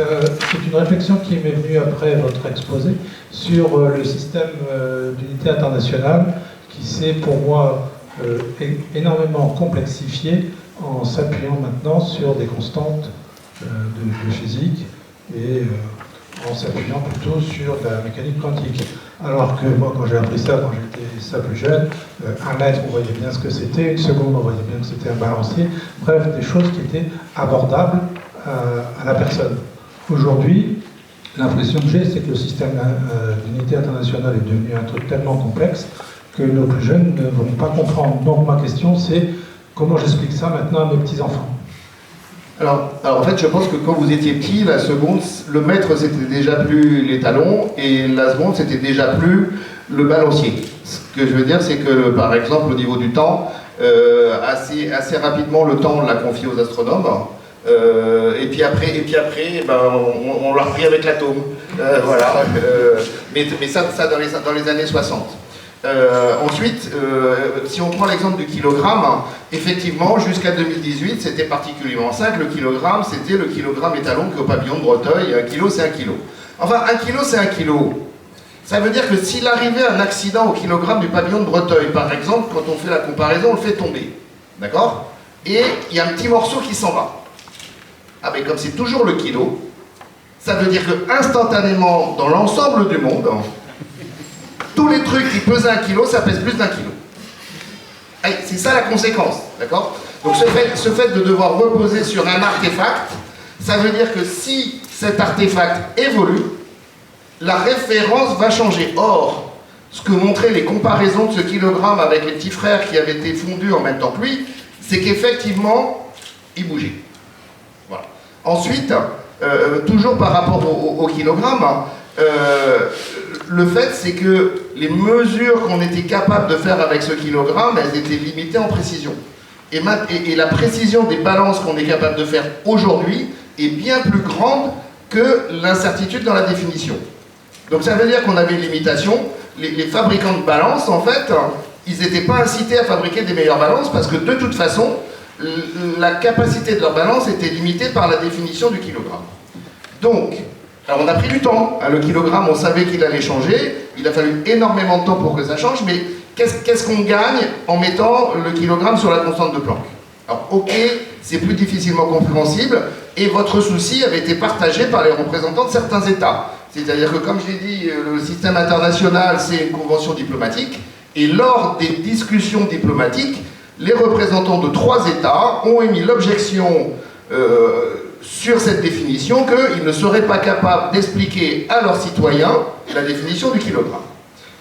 H: une réflexion qui m'est venue après votre exposé sur le système d'unité internationale qui s'est pour moi énormément complexifié en s'appuyant maintenant sur des constantes de physique et en s'appuyant plutôt sur la mécanique quantique. Alors que moi, quand j'ai appris ça, quand j'étais ça plus jeune, un mètre, on voyait bien ce que c'était, une seconde, on voyait bien que c'était un balancier. Bref, des choses qui étaient abordables à la personne. Aujourd'hui, l'impression que j'ai, c'est que le système d'unité internationale est devenu un truc tellement complexe que nos plus jeunes ne vont pas comprendre. Donc ma question, c'est comment j'explique ça maintenant à mes petits-enfants?
D: Alors, en fait, je pense que quand vous étiez petit, la seconde, le mètre, c'était déjà plus les talons, et la seconde, c'était déjà plus le balancier. Ce que je veux dire, c'est que, par exemple, au niveau du temps, assez rapidement, le temps, on l'a confié aux astronomes, et puis après ben, on l'a repris avec l'atome. Voilà. Mais ça dans les années 60. Ensuite, si on prend l'exemple du kilogramme, effectivement, jusqu'à 2018, c'était particulièrement simple. Le kilogramme, c'était le kilogramme étalon qu'au pavillon de Breteuil. 1 kilo, c'est 1 kilo. Enfin, 1 kilo, c'est 1 kilo. Ça veut dire que s'il arrivait un accident au kilogramme du pavillon de Breteuil, par exemple, quand on fait la comparaison, on le fait tomber. D'accord? Et il y a un petit morceau qui s'en va. Ah, mais comme c'est toujours le kilo, ça veut dire que instantanément, dans l'ensemble du monde, tous les trucs qui pesaient 1 kilo, ça pèse plus d'1 kilo. C'est ça la conséquence, d'accord? Donc ce fait de devoir reposer sur un artefact, ça veut dire que si cet artefact évolue, la référence va changer. Or, ce que montraient les comparaisons de ce kilogramme avec les petits frères qui avaient été fondus en même temps que lui, c'est qu'effectivement, il bougeait. Voilà. Ensuite, toujours par rapport au kilogramme, le fait, c'est que les mesures qu'on était capable de faire avec ce kilogramme, elles étaient limitées en précision. Et la précision des balances qu'on est capable de faire aujourd'hui est bien plus grande que l'incertitude dans la définition. Donc ça veut dire qu'on avait une limitation. Les fabricants de balances, en fait, ils n'étaient pas incités à fabriquer des meilleures balances parce que de toute façon, la capacité de leur balance était limitée par la définition du kilogramme. Donc, Alors on a pris du temps, hein, le kilogramme on savait qu'il allait changer, il a fallu énormément de temps pour que ça change, mais qu'est-ce qu'on gagne en mettant le kilogramme sur la constante de Planck? Alors ok, c'est plus difficilement compréhensible, et votre souci avait été partagé par les représentants de certains États. C'est-à-dire que comme je l'ai dit, le système international c'est une convention diplomatique, et lors des discussions diplomatiques, les représentants de 3 États ont émis l'objection sur cette définition qu'ils ne seraient pas capables d'expliquer à leurs citoyens la définition du kilogramme.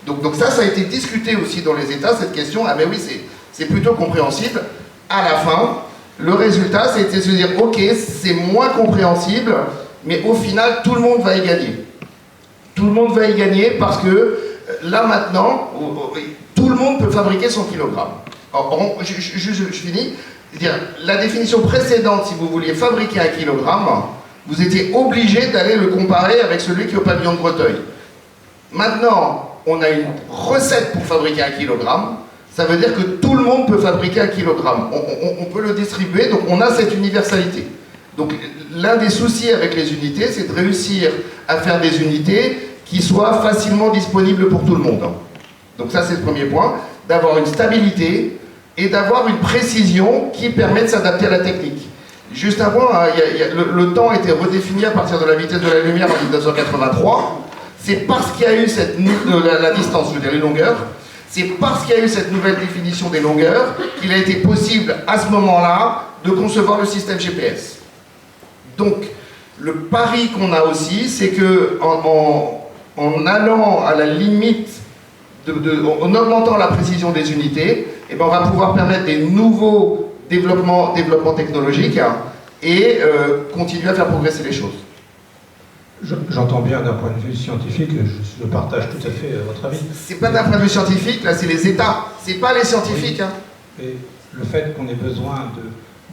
D: Donc ça a été discuté aussi dans les États, cette question, ah mais oui, c'est plutôt compréhensible. À la fin, le résultat, c'était de se dire, ok, c'est moins compréhensible, mais au final, tout le monde va y gagner. Tout le monde va y gagner parce que là maintenant, tout le monde peut fabriquer son kilogramme. Alors, je finis. C'est-à-dire, la définition précédente, si vous vouliez fabriquer un kilogramme, vous étiez obligé d'aller le comparer avec celui qui est au pavillon de Breteuil. Maintenant, on a une recette pour fabriquer un kilogramme. Ça veut dire que tout le monde peut fabriquer un kilogramme. On peut le distribuer, donc on a cette universalité. Donc l'un des soucis avec les unités, c'est de réussir à faire des unités qui soient facilement disponibles pour tout le monde. Donc ça, c'est le premier point, d'avoir une stabilité et d'avoir une précision qui permet de s'adapter à la technique. Juste un point, hein, le temps a été redéfini à partir de la vitesse de la lumière en 1983. C'est parce qu'il y a eu la distance, je veux dire les longueurs, c'est parce qu'il y a eu cette nouvelle définition des longueurs qu'il a été possible à ce moment-là de concevoir le système GPS. Donc, le pari qu'on a aussi, c'est que en allant à la limite, en augmentant la précision des unités, eh ben on va pouvoir permettre des nouveaux développements technologiques et continuer à faire progresser les choses.
H: J'entends bien d'un point de vue scientifique, je partage tout à fait votre avis.
D: C'est pas d'un point de vue scientifique, là c'est les États, c'est pas les scientifiques. Hein.
H: Et le fait qu'on ait besoin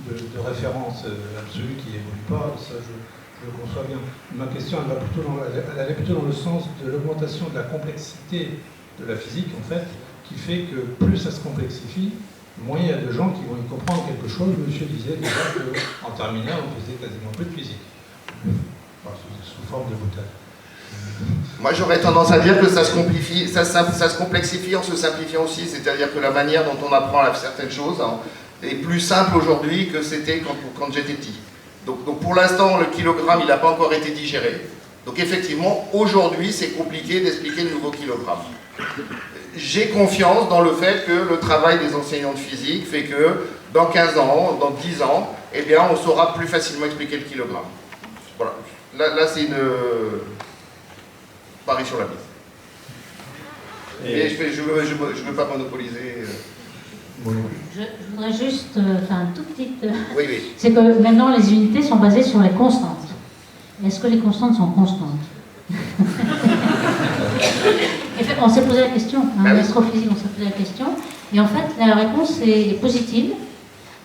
H: de références absolues qui n'évoluent pas, ça je le conçois bien. Ma question elle allait plutôt dans le sens de l'augmentation de la complexité de la physique en fait, qui fait que plus ça se complexifie, moins il y a de gens qui vont y comprendre quelque chose. Monsieur disait déjà qu'en terminale on faisait quasiment plus de physique. Sous forme de boutade.
D: Moi j'aurais tendance à dire que ça se complexifie en se simplifiant aussi, c'est-à-dire que la manière dont on apprend certaines choses est plus simple aujourd'hui que c'était quand j'étais petit. Donc pour l'instant le kilogramme il n'a pas encore été digéré. Donc effectivement aujourd'hui c'est compliqué d'expliquer le nouveau kilogramme. J'ai confiance dans le fait que le travail des enseignants de physique fait que dans 15 ans, dans 10 ans, eh bien on saura plus facilement expliquer le kilogramme. Voilà. Là c'est une pari sur la mise. Et je ne veux pas monopoliser.
B: Je voudrais juste faire un tout petit...
D: Oui.
B: C'est que maintenant les unités sont basées sur les constantes. Est-ce que les constantes sont constantes? On s'est posé la question, en astrophysique on s'est posé la question, et en fait la réponse est positive.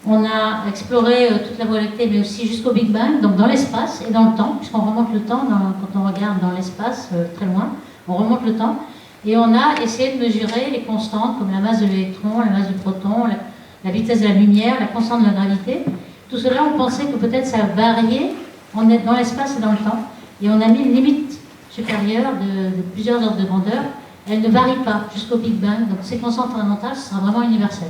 B: On a exploré toute la Voie lactée, mais aussi jusqu'au Big Bang, donc dans l'espace et dans le temps, puisqu'on remonte le temps quand on regarde dans l'espace très loin, on remonte le temps, et on a essayé de mesurer les constantes comme la masse de l'électron, la masse du proton, la vitesse de la lumière, la constante de la gravité. Tout cela, on pensait que peut-être ça variait dans l'espace et dans le temps, et on a mis une limite supérieure de plusieurs ordres de grandeur. Elle ne varie pas jusqu'au Big Bang, donc ces constantes fondamentales, ce sera vraiment universel.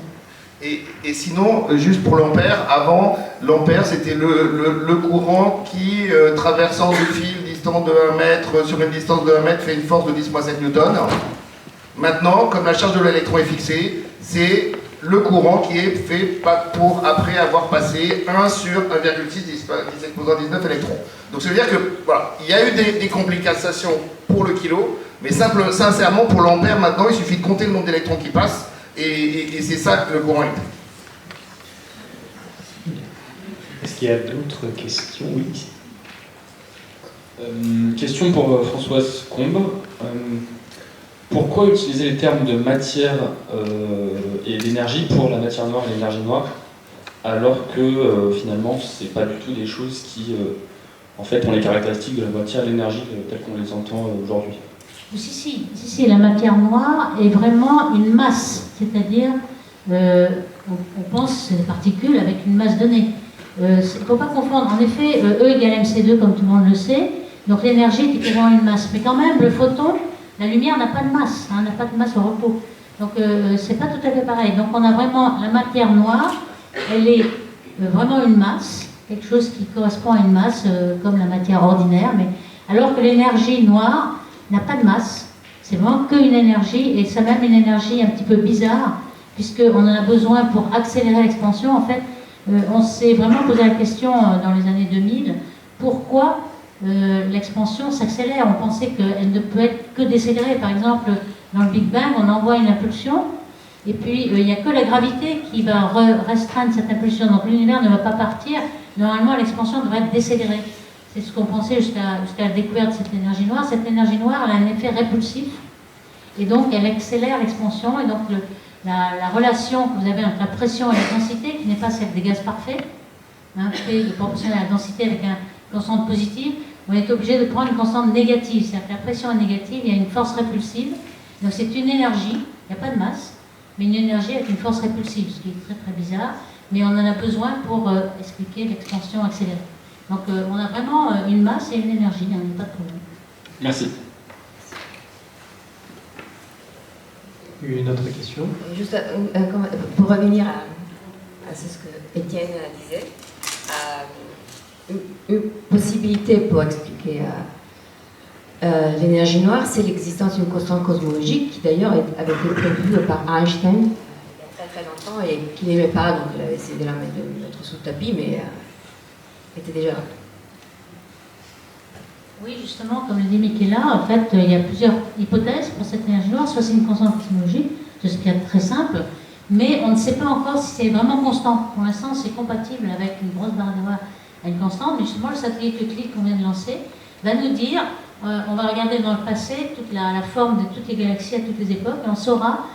D: Et sinon, juste pour l'ampère, avant, l'ampère c'était le courant qui, traversant du fil distant de 1 mètre, sur une distance de 1 mètre, fait une force de 10-7 newtons. Maintenant, comme la charge de l'électron est fixée, c'est le courant qui est fait pour après avoir passé 1 sur 1,6 10 exposant 19 électrons. Donc ça veut dire que, voilà, il y a eu des complications pour le kilo, mais sincèrement, pour l'ampère, maintenant, il suffit de compter le nombre d'électrons qui passent, et c'est ça que le courant est.
G: Est-ce qu'il y a d'autres questions? Oui.
I: Question pour Françoise Combe. Pourquoi utiliser les termes de matière et d'énergie pour la matière noire et l'énergie noire, alors que finalement, c'est pas du tout des choses qui en fait, ont les caractéristiques de la matière et de l'énergie telles qu'on les entend aujourd'hui?
B: Si, la matière noire est vraiment une masse, c'est-à-dire, on pense des particules avec une masse donnée. Il ne faut pas confondre, en effet, E égale mc2 comme tout le monde le sait, Donc l'énergie est équivalent à une masse. Mais quand même, le photon, la lumière n'a pas de masse, n'a pas de masse au repos. Donc c'est pas tout à fait pareil. Donc on a vraiment la matière noire, elle est vraiment une masse, quelque chose qui correspond à une masse comme la matière ordinaire, mais alors que l'énergie noire n'a pas de masse, c'est vraiment qu'une énergie, et c'est même une énergie un petit peu bizarre, puisqu'on en a besoin pour accélérer l'expansion. En fait, on s'est vraiment posé la question dans les années 2000, pourquoi l'expansion s'accélère. On pensait qu'elle ne peut être que décélérée. Par exemple, dans le Big Bang, on envoie une impulsion, et puis il n'y a que la gravité qui va restreindre cette impulsion. Donc l'univers ne va pas partir. Normalement, l'expansion devrait être décélérée. C'est ce qu'on pensait jusqu'à la découverte de cette énergie noire. Cette énergie noire, elle a un effet répulsif, et donc elle accélère l'expansion. Et donc la relation que vous avez entre la pression et la densité, qui n'est pas celle des gaz parfaits, fait de proportionnel à la densité avec une constante positive, on est obligé de prendre une constante négative. C'est-à-dire que la pression est négative, il y a une force répulsive. Donc c'est une énergie, il n'y a pas de masse, mais une énergie avec une force répulsive, ce qui est très très bizarre, mais on en a besoin pour expliquer l'expansion accélérée. Donc on a vraiment une masse et une énergie, il n'y a pas de problème.
I: Merci.
G: Une autre question?
E: Juste pour revenir à ce que Étienne disait, une possibilité pour expliquer l'énergie noire, c'est l'existence d'une constante cosmologique qui d'ailleurs avait été prévue par Einstein il y a très très longtemps et qu'il n'aimait pas, donc il avait essayé de la mettre sous le tapis, mais elle était déjà là.
B: Oui, justement, comme le dit Michela, en fait, il y a plusieurs hypothèses pour cette énergie noire. Soit c'est une constante cosmologique, c'est ce qui est très simple, mais on ne sait pas encore si c'est vraiment constant. Pour l'instant, c'est compatible avec une grosse barre noire à une constante, mais justement, le satellite Euclide qu'on vient de lancer va nous dire, on va regarder dans le passé toute la forme de toutes les galaxies à toutes les époques, et on saura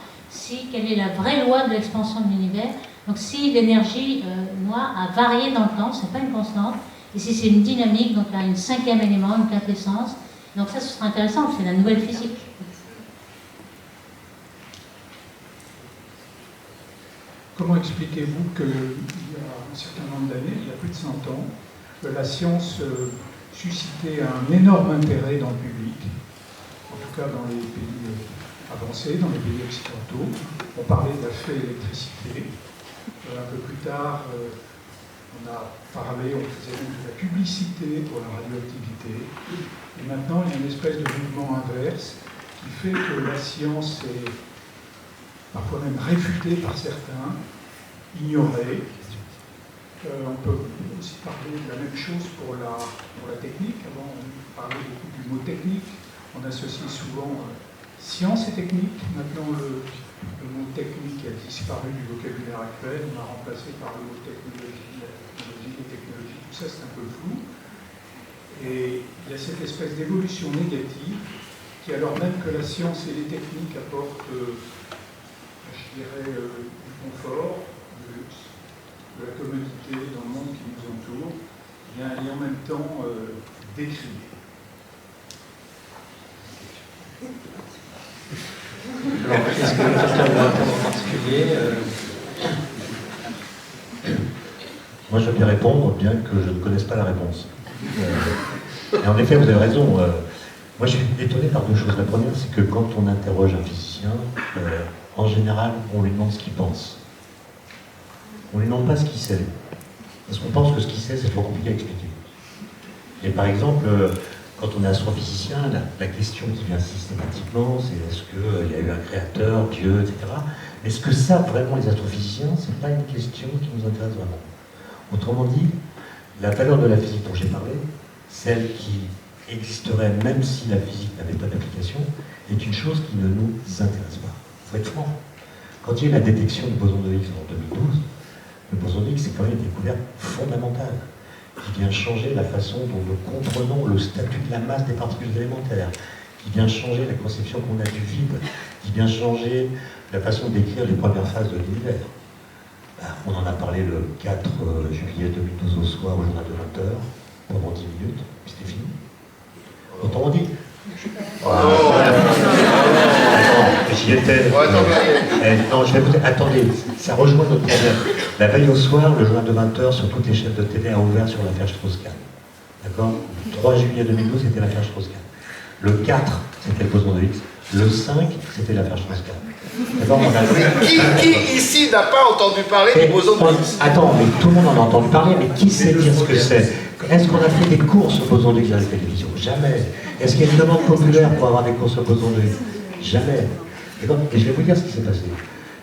B: quelle est la vraie loi de l'expansion de l'univers. Donc si l'énergie noire a varié dans le temps, c'est pas une constante, et si c'est une dynamique, donc là, un cinquième élément, une quintessence. Donc ça, ce sera intéressant, c'est la nouvelle physique.
H: Comment expliquez-vous qu'il y a un certain nombre d'années, il y a plus de 100 ans, que la science suscitait un énorme intérêt dans le public, en tout cas dans les pays avancés, dans les pays occidentaux? On parlait de la fée électricité. Un peu plus tard, on a parlé, on faisait même de la publicité pour la radioactivité. Et maintenant, il y a une espèce de mouvement inverse qui fait que la science est parfois même réfutée par certains, ignorée. On peut aussi parler de la même chose pour la technique. Avant, on parlait beaucoup du mot technique. On associe souvent science et technique. Maintenant, le mot technique a disparu du vocabulaire actuel. On l'a remplacé par le mot technologie, la technologie, tout ça c'est un peu flou. Et il y a cette espèce d'évolution négative qui, alors même que la science et les techniques apportent, je dirais, du confort, du luxe, de la commodité dans le monde qui nous entoure, et en même temps décriée.
C: Alors, est-ce que quelqu'un veut répondre en particulier
F: Moi, je vais bien répondre, bien que je ne connaisse pas la réponse. Et en effet, vous avez raison. Moi, je suis étonné par deux choses. La première, c'est que quand on interroge un physicien, en général, on lui demande ce qu'il pense. On ne lui demande pas ce qu'il sait. Parce qu'on pense que ce qu'il sait, c'est trop compliqué à expliquer. Et par exemple, quand on est astrophysicien, la question qui vient systématiquement, c'est est-ce qu'il y a eu un créateur, Dieu, etc. Mais ce que savent vraiment les astrophysiciens, ce n'est pas une question qui nous intéresse vraiment. Autrement dit, la valeur de la physique dont j'ai parlé, celle qui existerait même si la physique n'avait pas d'application, est une chose qui ne nous intéresse pas. Il faut être franc. Quand il y a eu la détection du boson de Higgs en 2012, le boson de Higgs, c'est quand même une découverte fondamentale qui vient changer la façon dont nous comprenons le statut de la masse des particules élémentaires, qui vient changer la conception qu'on a du vide, qui vient changer la façon de décrire les premières phases de l'univers. On en a parlé le 4 juillet 2012 au soir au journal de 20h, pendant 10 minutes, puis c'était fini. Autrement dit. J'y étais. Non, je vais vous dire, attendez, ça rejoint notre problème. La veille au soir, le journal de 20h sur toutes les chaînes de télé a ouvert sur l'affaire Strauss-Kahn. D'accord ? Le 3 juillet 2012, c'était l'affaire Strauss-Kahn. Le 4, c'était le boson de Higgs. Le 5, c'était l'affaire Strauss-Kahn. D'accord,
D: Qui ici n'a pas entendu parler du boson de Higgs?
F: Attends, mais tout le monde en a entendu parler, mais qui sait dire ce que c'est? Est-ce qu'on a fait des courses au boson de Higgs à la télévision? Jamais. Est-ce qu'il y a une demande populaire pour avoir des courses au boson de Higgs? Jamais. Et je vais vous dire ce qui s'est passé.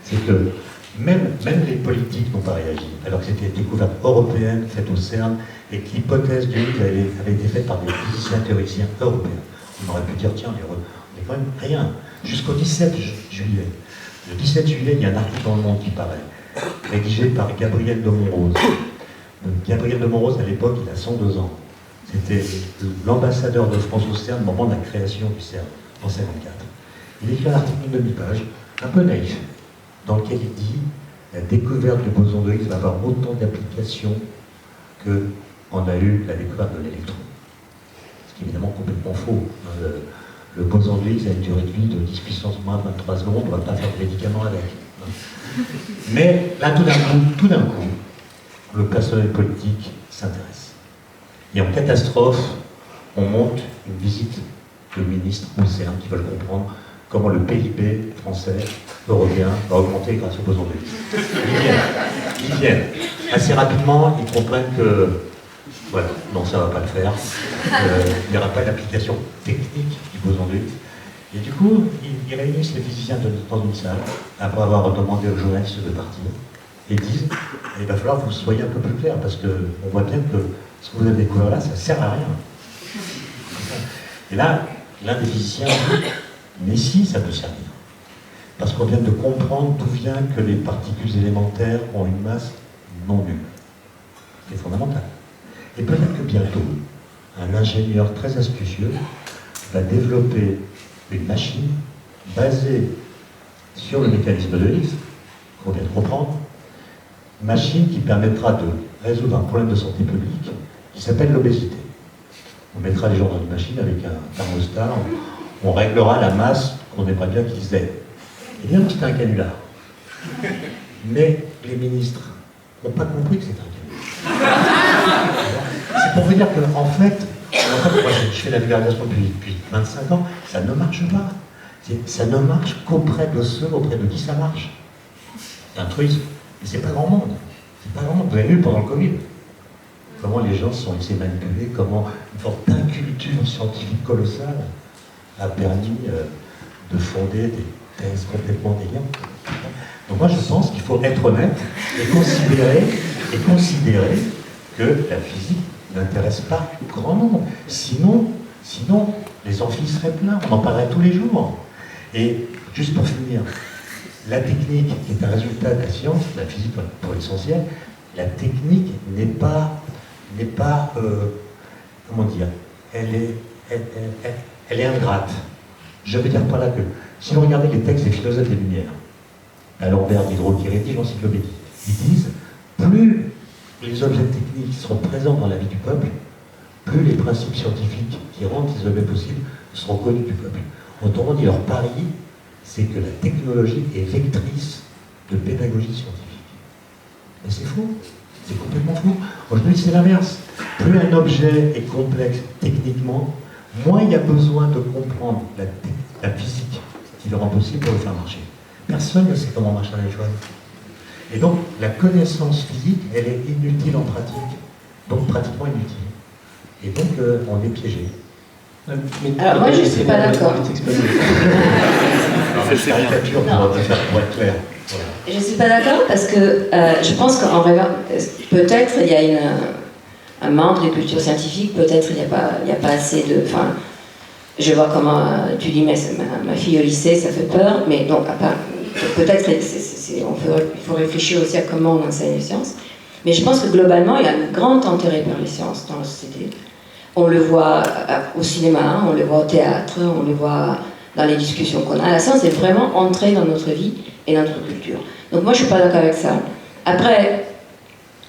F: C'est que même les politiques n'ont pas réagi, alors que c'était une découverte européenne faite au CERN et que l'hypothèse du Higgs avait été faite par des physiciens théoriciens européens. On aurait pu dire, tiens, on est quand même rien. Jusqu'au 17 juillet. Le 17 juillet, il y a un article dans Le Monde qui paraît, rédigé par Gabriel de Montrose. Gabriel de Montrose, à l'époque, il a 102 ans. C'était l'ambassadeur de France au CERN au moment de la création du CERN, en 1954. Il écrit un article d'une demi-page, un peu naïf, dans lequel il dit la découverte du boson de Higgs va avoir autant d'applications qu'en a eu la découverte de l'électron. Ce qui est évidemment complètement faux. Le boson de Higgs a une durée de vie de 10 puissance moins 23 secondes, on ne va pas faire de médicaments avec. Mais là, tout d'un coup, le personnel politique s'intéresse. Et en catastrophe, on monte une visite de ministres au CERN qui veulent comprendre comment le PIB français, européen, va augmenter grâce au boson de Higgs. Ils viennent. Assez rapidement, ils comprennent que, voilà, non, ça ne va pas le faire. Il n'y aura pas d'application technique du boson de Higgs. Et du coup, ils réunissent les physiciens dans une salle, après avoir demandé aux journalistes de partir, et disent, il va falloir que vous soyez un peu plus clair, parce qu'on voit bien que ce que vous avez découvert là, ça ne sert à rien. Et là, l'un des physiciens dit, mais si, ça peut servir. Parce qu'on vient de comprendre d'où vient que les particules élémentaires ont une masse non nulle. C'est fondamental. Et peut-être que bientôt, un ingénieur très astucieux va développer une machine basée sur le mécanisme de Higgs, qu'on vient de comprendre, une machine qui permettra de résoudre un problème de santé publique qui s'appelle l'obésité. On mettra les gens dans une machine avec un thermostat, on réglera la masse qu'on aimerait bien qu'ils aient. Et bien, c'est un canular. Mais les ministres n'ont pas compris que c'est un canular. C'est pour vous dire qu'en fait, moi je fais la vulgarisation depuis 25 ans, ça ne marche pas. Ça ne marche qu'auprès de ceux auprès de qui ça marche. C'est un truisme. Mais c'est pas grand monde. C'est pas grand monde. Vous avez vu pendant le Covid comment les gens se sont laissés manipuler, comment une forme d'inculture scientifique colossale a permis de fonder des thèses complètement délirantes. Donc moi je pense qu'il faut être honnête et considérer que la physique n'intéresse pas grand nombre. Sinon, les amphis seraient pleins, on en parlerait tous les jours. Et juste pour finir, la technique est un résultat de la science, la physique pour l'essentiel, la technique n'est pas comment dire, elle est ingrate. Je veux dire par là que, si vous regardez les textes des philosophes des Lumières, D'Alembert, Diderot, qui rédigent l'encyclopédie, ils disent, plus les objets techniques seront présents dans la vie du peuple, plus les principes scientifiques qui rendent ces objets possibles seront connus du peuple. Autrement dit, leur pari, c'est que la technologie est vectrice de pédagogie scientifique. Mais c'est faux. C'est complètement faux. Aujourd'hui, c'est l'inverse. Plus un objet est complexe techniquement, moins il y a besoin de comprendre la physique qui le rend possible pour le faire marcher. Personne ne sait comment marche un iPhone. Et donc, la connaissance physique, elle est inutile en pratique. Donc, pratiquement inutile. Et donc, on est piégé.
E: Alors, moi, je ne suis pas d'accord.
F: C'est rien pour être clair. Voilà.
E: Je ne suis pas d'accord parce que je pense qu'en vrai, peut-être il y a un manque de culture scientifique, peut-être il n'y a pas assez de... Enfin, je vois comment tu dis, mais ma fille au lycée, ça fait peur, mais donc, peut-être il faut réfléchir aussi à comment on enseigne les sciences. Mais je pense que globalement, il y a un grand intérêt pour les sciences dans la société. On le voit au cinéma, on le voit au théâtre, on le voit dans les discussions qu'on a. La science est vraiment entrée dans notre vie et dans notre culture. Donc moi, je ne suis pas d'accord avec ça. Après,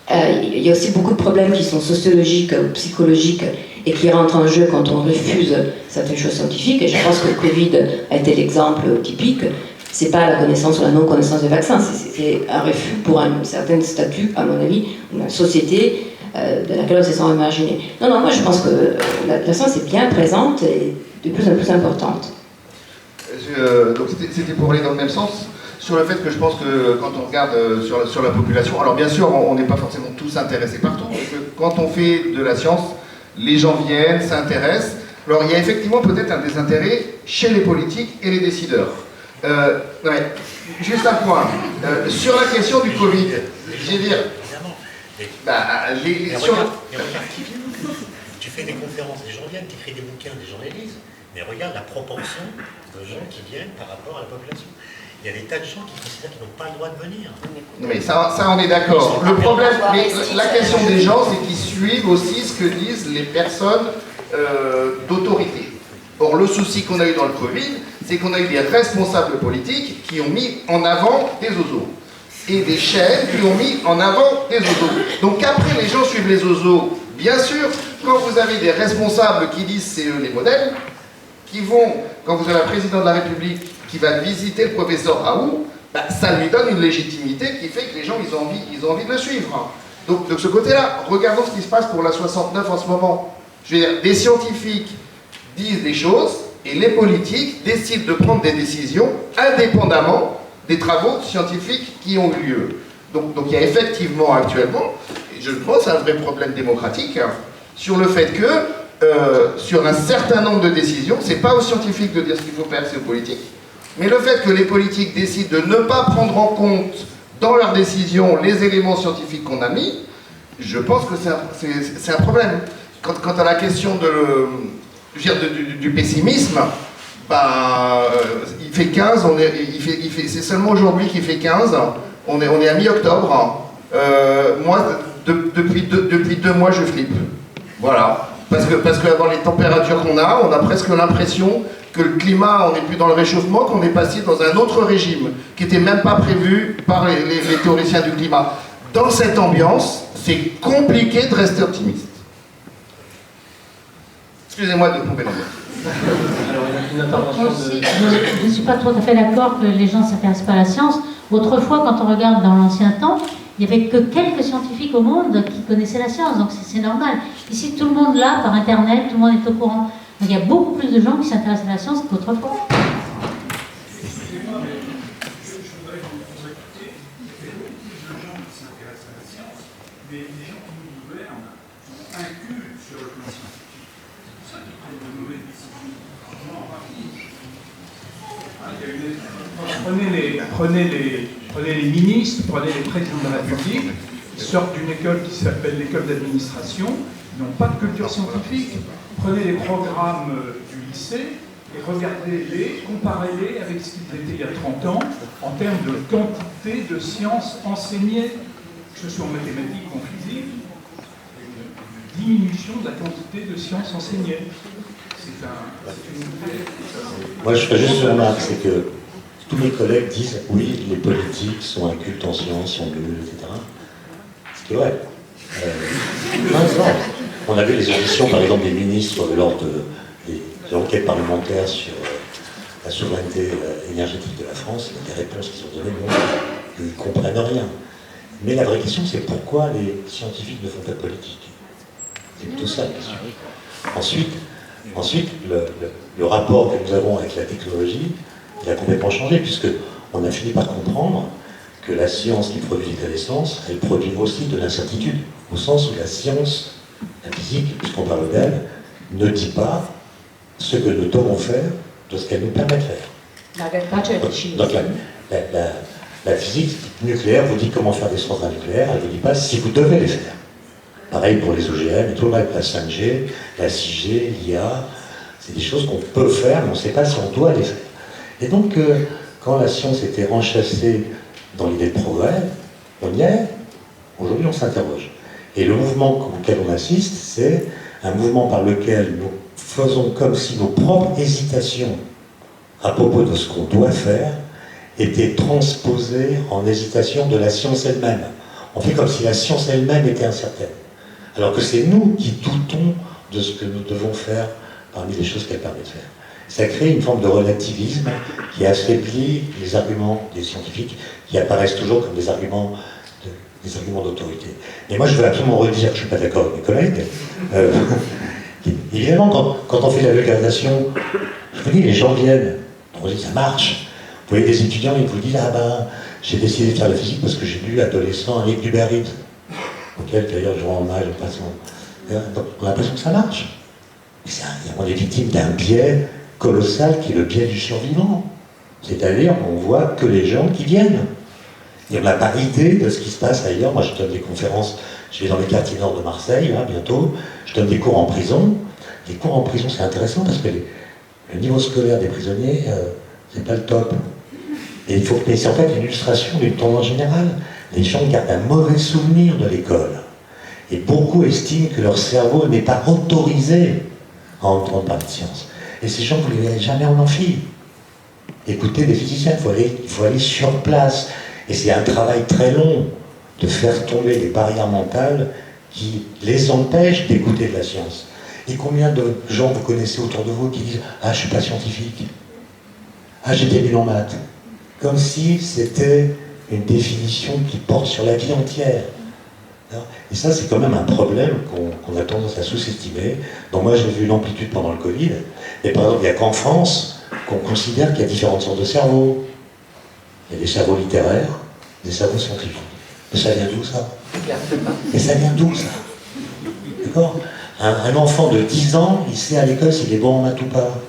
E: il y a aussi beaucoup de problèmes qui sont sociologiques ou psychologiques et qui rentrent en jeu quand on refuse certaines choses scientifiques. Et je pense que le Covid a été l'exemple typique. Ce n'est pas la connaissance ou la non-connaissance des vaccins, c'est un refus pour un certain statut, à mon avis, une société de laquelle on se sent marginé. Non, moi je pense que la science est bien présente et de plus en plus importante.
D: Donc c'était pour aller dans le même sens, sur le fait que je pense que quand on regarde sur la population, alors bien sûr on n'est pas forcément tous intéressés partout, mais que quand on fait de la science, les gens viennent, s'intéressent. Alors il y a effectivement peut-être un désintérêt chez les politiques et les décideurs. Ouais, juste un point, sur la question du Covid, je veux dire,
F: tu fais des conférences, des gens viennent, tu écris des bouquins, des gens les lisent, mais regarde la proportion de gens qui viennent par rapport à la population. Il y a des tas de gens qui considèrent qu'ils n'ont pas le droit de venir.
D: Mais ça on est d'accord. Le problème, mais la question des gens, c'est qu'ils suivent aussi ce que disent les personnes d'autorité. Or, le souci qu'on a eu dans le Covid, c'est qu'on a eu des responsables politiques qui ont mis en avant des ozos. Et des chaînes qui ont mis en avant des ozos. Donc après, les gens suivent les ozos, bien sûr. Quand vous avez des responsables qui disent c'est eux les modèles, qui vont, quand vous avez un président de la République qui va visiter le professeur Raoult, ça lui donne une légitimité qui fait que les gens ils ont envie de le suivre. Donc de ce côté-là, regardons ce qui se passe pour la 69 en ce moment. Je veux dire, des scientifiques disent des choses et les politiques décident de prendre des décisions indépendamment des travaux scientifiques qui ont eu lieu. Donc il y a effectivement actuellement, et je pense, un vrai problème démocratique sur le fait que sur un certain nombre de décisions, c'est pas aux scientifiques de dire ce qu'il faut faire, c'est aux politiques. Mais le fait que les politiques décident de ne pas prendre en compte dans leurs décisions les éléments scientifiques qu'on a mis, je pense que c'est un problème. Quant à la question du pessimisme, il fait 15, c'est seulement aujourd'hui qu'il fait 15, on est à mi-octobre. Moi, depuis 2 mois, je flippe. Voilà. Parce que avant les températures qu'on a, on a presque l'impression que le climat, on n'est plus dans le réchauffement, qu'on est passé dans un autre régime, qui n'était même pas prévu par les théoriciens du climat. Dans cette ambiance, c'est compliqué de rester optimiste. Excusez-moi de couper la voix.
C: Alors, il y a une intervention de...
B: Je ne suis pas tout à fait d'accord que les gens ne s'intéressent pas à la science. Autrefois, quand on regarde dans l'ancien temps, il n'y avait que quelques scientifiques au monde qui connaissaient la science, donc c'est normal. Ici, tout le monde là, par Internet, tout le monde est au courant. Donc il y a beaucoup plus de gens qui s'intéressent à la science qu'autrefois.
J: Prenez les ministres, prenez les présidents de la République, ils sortent d'une école qui s'appelle l'école d'administration, ils n'ont pas de culture scientifique. Prenez les programmes du lycée et regardez-les, comparez-les avec ce qu'ils étaient il y a 30 ans en termes de quantité de sciences enseignées, que ce soit en mathématiques ou en physique, une diminution de la quantité de sciences enseignées. C'est une idée.
F: Moi, je ferais juste une remarque, c'est que tous mes collègues disent oui, les politiques sont incultes en sciences, sont nuls, etc. Ce qui est vrai. On a vu les auditions, par exemple, des ministres lors des enquêtes parlementaires sur la souveraineté énergétique de la France. Les réponses qu'ils ont données montrent qu'ils ne comprennent rien. Mais la vraie question, c'est pourquoi les scientifiques ne font pas de politique. C'est plutôt ça la question. Ensuite le rapport que nous avons avec la technologie, il a complètement changé, puisqu'on a fini par comprendre que la science qui produit des connaissances, elle produit aussi de l'incertitude, au sens où la science, la physique, puisqu'on parle d'elle, ne dit pas ce que nous devons faire de ce qu'elle nous permet de faire. Donc la physique nucléaire vous dit comment faire des centrales nucléaires, elle ne vous dit pas si vous devez les faire. Pareil pour les OGM et tout le reste, la 5G, la 6G, l'IA, c'est des choses qu'on peut faire, mais on ne sait pas si on doit les faire. Et donc, quand la science était enchâssée dans l'idée de progrès, on y est. Aujourd'hui, on s'interroge. Et le mouvement auquel on assiste, c'est un mouvement par lequel nous faisons comme si nos propres hésitations à propos de ce qu'on doit faire étaient transposées en hésitations de la science elle-même. On fait comme si la science elle-même était incertaine. Alors que c'est nous qui doutons de ce que nous devons faire parmi les choses qu'elle permet de faire. Ça crée une forme de relativisme qui affaiblit les arguments des scientifiques, qui apparaissent toujours comme des arguments des arguments d'autorité. Mais moi, je veux absolument redire que je ne suis pas d'accord avec mes collègues. Évidemment, quand on fait la vulgarisation, je vous dis, les gens viennent, on dit, ça marche. Vous voyez des étudiants, ils vous disent, ah ben, j'ai décidé de faire la physique parce que j'ai lu, adolescent, un livre d'Hubert Reed, auquel d'ailleurs je rends hommage en passant. Donc, on a l'impression que ça marche. On est victime d'un biais colossal qui est le biais du survivant. C'est-à-dire, on voit que les gens qui viennent. Et on n'a pas idée de ce qui se passe ailleurs. Moi, je donne des conférences, je vais dans les quartiers nord de Marseille, là, bientôt. Je donne des cours en prison. Les cours en prison, c'est intéressant parce que le niveau scolaire des prisonniers, c'est pas le top. Et mais c'est en fait une illustration d'une tendance générale. Les gens gardent un mauvais souvenir de l'école. Et beaucoup estiment que leur cerveau n'est pas autorisé à entendre parler de science. Et ces gens, vous ne les verrez jamais en amphi. Écoutez des physiciens, il faut aller sur place. Et c'est un travail très long de faire tomber les barrières mentales qui les empêchent d'écouter de la science. Et combien de gens vous connaissez autour de vous qui disent « Ah, je ne suis pas scientifique. Ah, j'étais nul en maths. » Comme si c'était une définition qui porte sur la vie entière. Et ça, c'est quand même un problème qu'on a tendance à sous-estimer. Donc moi, j'ai vu l'amplitude pendant le Covid. Et par exemple, il n'y a qu'en France qu'on considère qu'il y a différentes sortes de cerveaux. Il y a des cerveaux littéraires, des cerveaux scientifiques. Mais ça vient d'où, ça? Mais ça vient d'où, ça? D'accord? Un enfant de 10 ans, il sait à l'école s'il est bon en maths ou pas.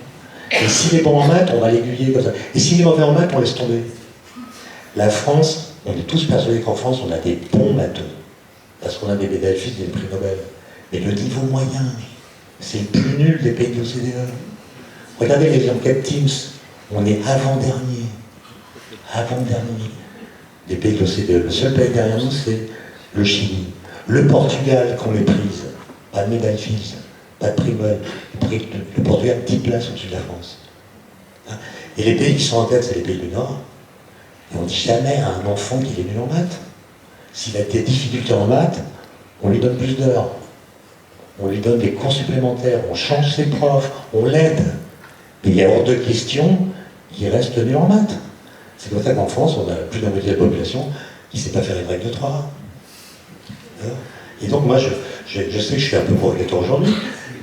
F: Et s'il est bon en maths, on va l'aiguiller comme ça. Et s'il est mauvais en maths, on laisse tomber. La France, on est tous persuadés qu'en France, on a des bons matheux. Parce qu'on a des médailles Fields et des prix Nobel. Mais le niveau moyen, c'est le plus nul des pays de l'OCDE. Regardez les enquêtes Teams, on est avant-dernier. Avant-dernier des pays de l'OCDE. Le seul pays derrière nous, c'est le Chili. Le Portugal qu'on méprise. Pas de médaille Fields, pas de prix Nobel. Le Portugal, 10 places au-dessus de la France. Et les pays qui sont en tête, c'est les pays du Nord. Et on ne dit jamais à un enfant qu'il est nul en maths. S'il a des difficultés en maths, on lui donne plus d'heures. On lui donne des cours supplémentaires, on change ses profs, on l'aide. Mais il y a hors de question qu'il reste nul en maths. C'est comme ça qu'en France, on a plus de la moitié de la population qui ne sait pas faire une règle de 3. Et donc moi, je sais que je suis un peu provocateur aujourd'hui,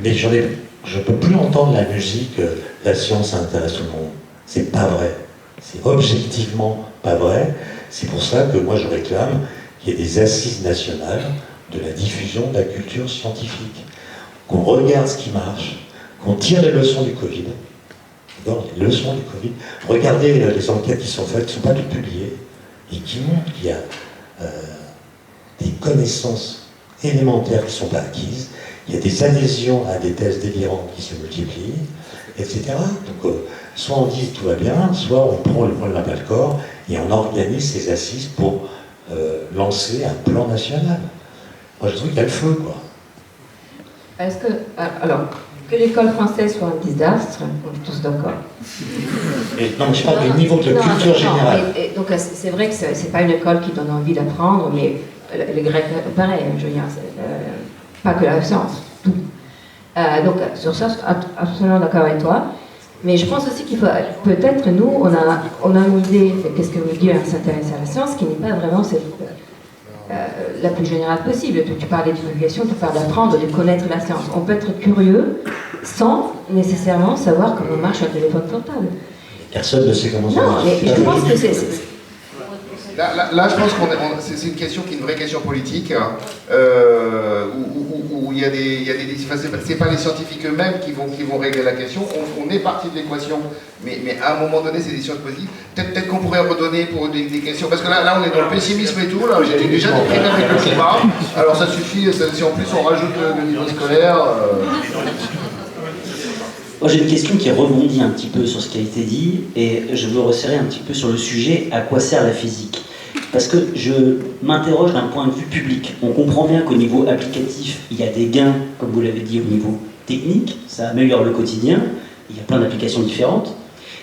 F: mais je ne peux plus entendre la musique, la science intéresse tout le monde. C'est pas vrai. C'est objectivement pas vrai. C'est pour ça que moi je réclame qu'il y ait des assises nationales de la diffusion de la culture scientifique. Qu'on regarde ce qui marche, qu'on tire les leçons du Covid. Les leçons du Covid. Regardez les enquêtes qui sont faites, qui ne sont pas toutes publiées, et qui montrent qu'il y a des connaissances élémentaires qui ne sont pas acquises, il y a des adhésions à des thèses délirantes qui se multiplient, etc. Donc, soit on dit tout va bien, soit on prend le problème à bras le corps et on organise ces assises pour lancer un plan national. Moi, je trouve qu'il y a le feu, quoi.
E: Est-ce que, alors, que l'école française soit un désastre, on est tous d'accord.
F: Non, mais je parle du niveau de culture générale.
E: Donc, c'est vrai que c'est pas une école qui donne envie d'apprendre, mais les Grecs, pareil, je veux dire, pas que la science, tout. Donc, sur ça, je suis absolument d'accord avec toi. Mais je pense aussi qu'il faut, peut-être, nous, on a une idée de qu'est-ce que veut dire s'intéresser à la science, qui n'est pas vraiment la plus générale possible. Tu parles de divulgation, tu parles d'apprendre, de connaître la science. On peut être curieux sans nécessairement savoir comment marche un téléphone portable.
F: Personne ne sait comment ça marche.
E: Non, mais je pense que c'est...
D: Là, je pense que c'est une question qui est une vraie question politique, où il y a des c'est pas les scientifiques eux-mêmes qui vont régler la question. On est parti de l'équation, mais à un moment donné, c'est des sciences positives. Peut-être qu'on pourrait redonner pour des questions, parce que là, on est dans le pessimisme et tout. Là, j'ai déjà des problèmes avec le climat. Alors ça suffit. Si en plus on rajoute le niveau scolaire.
K: Moi, j'ai une question qui rebondit un petit peu sur ce qui a été dit, et je veux resserrer un petit peu sur le sujet à quoi sert la physique. Parce que je m'interroge d'un point de vue public. On comprend bien qu'au niveau applicatif, il y a des gains, comme vous l'avez dit, au niveau technique, ça améliore le quotidien, il y a plein d'applications différentes.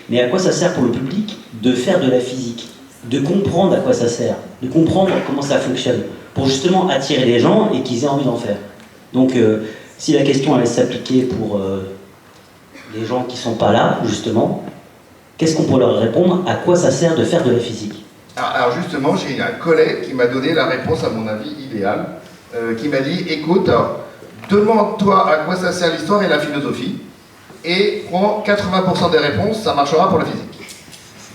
K: Mais à quoi ça sert pour le public de faire de la physique, de comprendre à quoi ça sert, de comprendre comment ça fonctionne, pour justement attirer les gens et qu'ils aient envie d'en faire. Donc, si la question allait s'appliquer pour les gens qui ne sont pas là, justement, qu'est-ce qu'on pourrait leur répondre? À quoi ça sert de faire de la physique?
D: Alors justement, j'ai un collègue qui m'a donné la réponse à mon avis idéale, qui m'a dit, écoute, demande-toi à quoi ça sert l'histoire et la philosophie, et prends 80% des réponses, ça marchera pour la physique.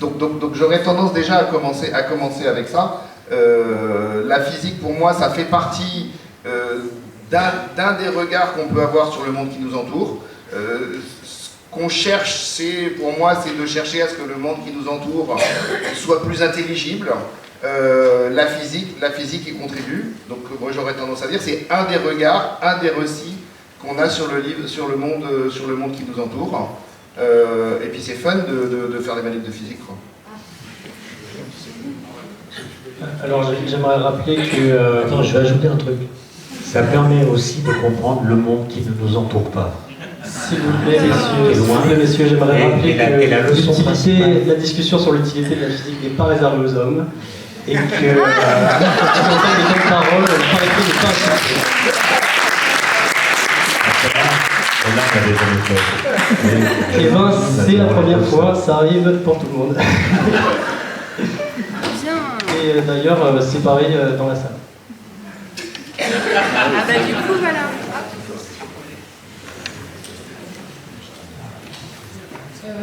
D: Donc j'aurais tendance déjà à commencer avec ça. La physique, pour moi, ça fait partie d'un des regards qu'on peut avoir sur le monde qui nous entoure. Ce qu'on cherche, pour moi, c'est de chercher à ce que le monde qui nous entoure soit plus intelligible. La physique y contribue. Donc moi, j'aurais tendance à dire, c'est un des regards, un des récits qu'on a sur le monde qui nous entoure. Et puis c'est fun de faire des manifs de physique, quoi.
L: Alors j'aimerais rappeler que...
F: Attends, je vais ajouter un truc. Ça permet aussi de comprendre le monde qui ne nous entoure pas.
L: S'il vous plaît, messieurs, j'aimerais rappeler que la discussion sur l'utilité de la physique n'est pas réservée aux hommes et que le conseil des temps de parole, paraît-il, n'est pas accepté. Et ben, c'est la première fois, ça arrive pour tout le monde. Et d'ailleurs, c'est pareil dans la salle.
M: Ah bah du coup, voilà.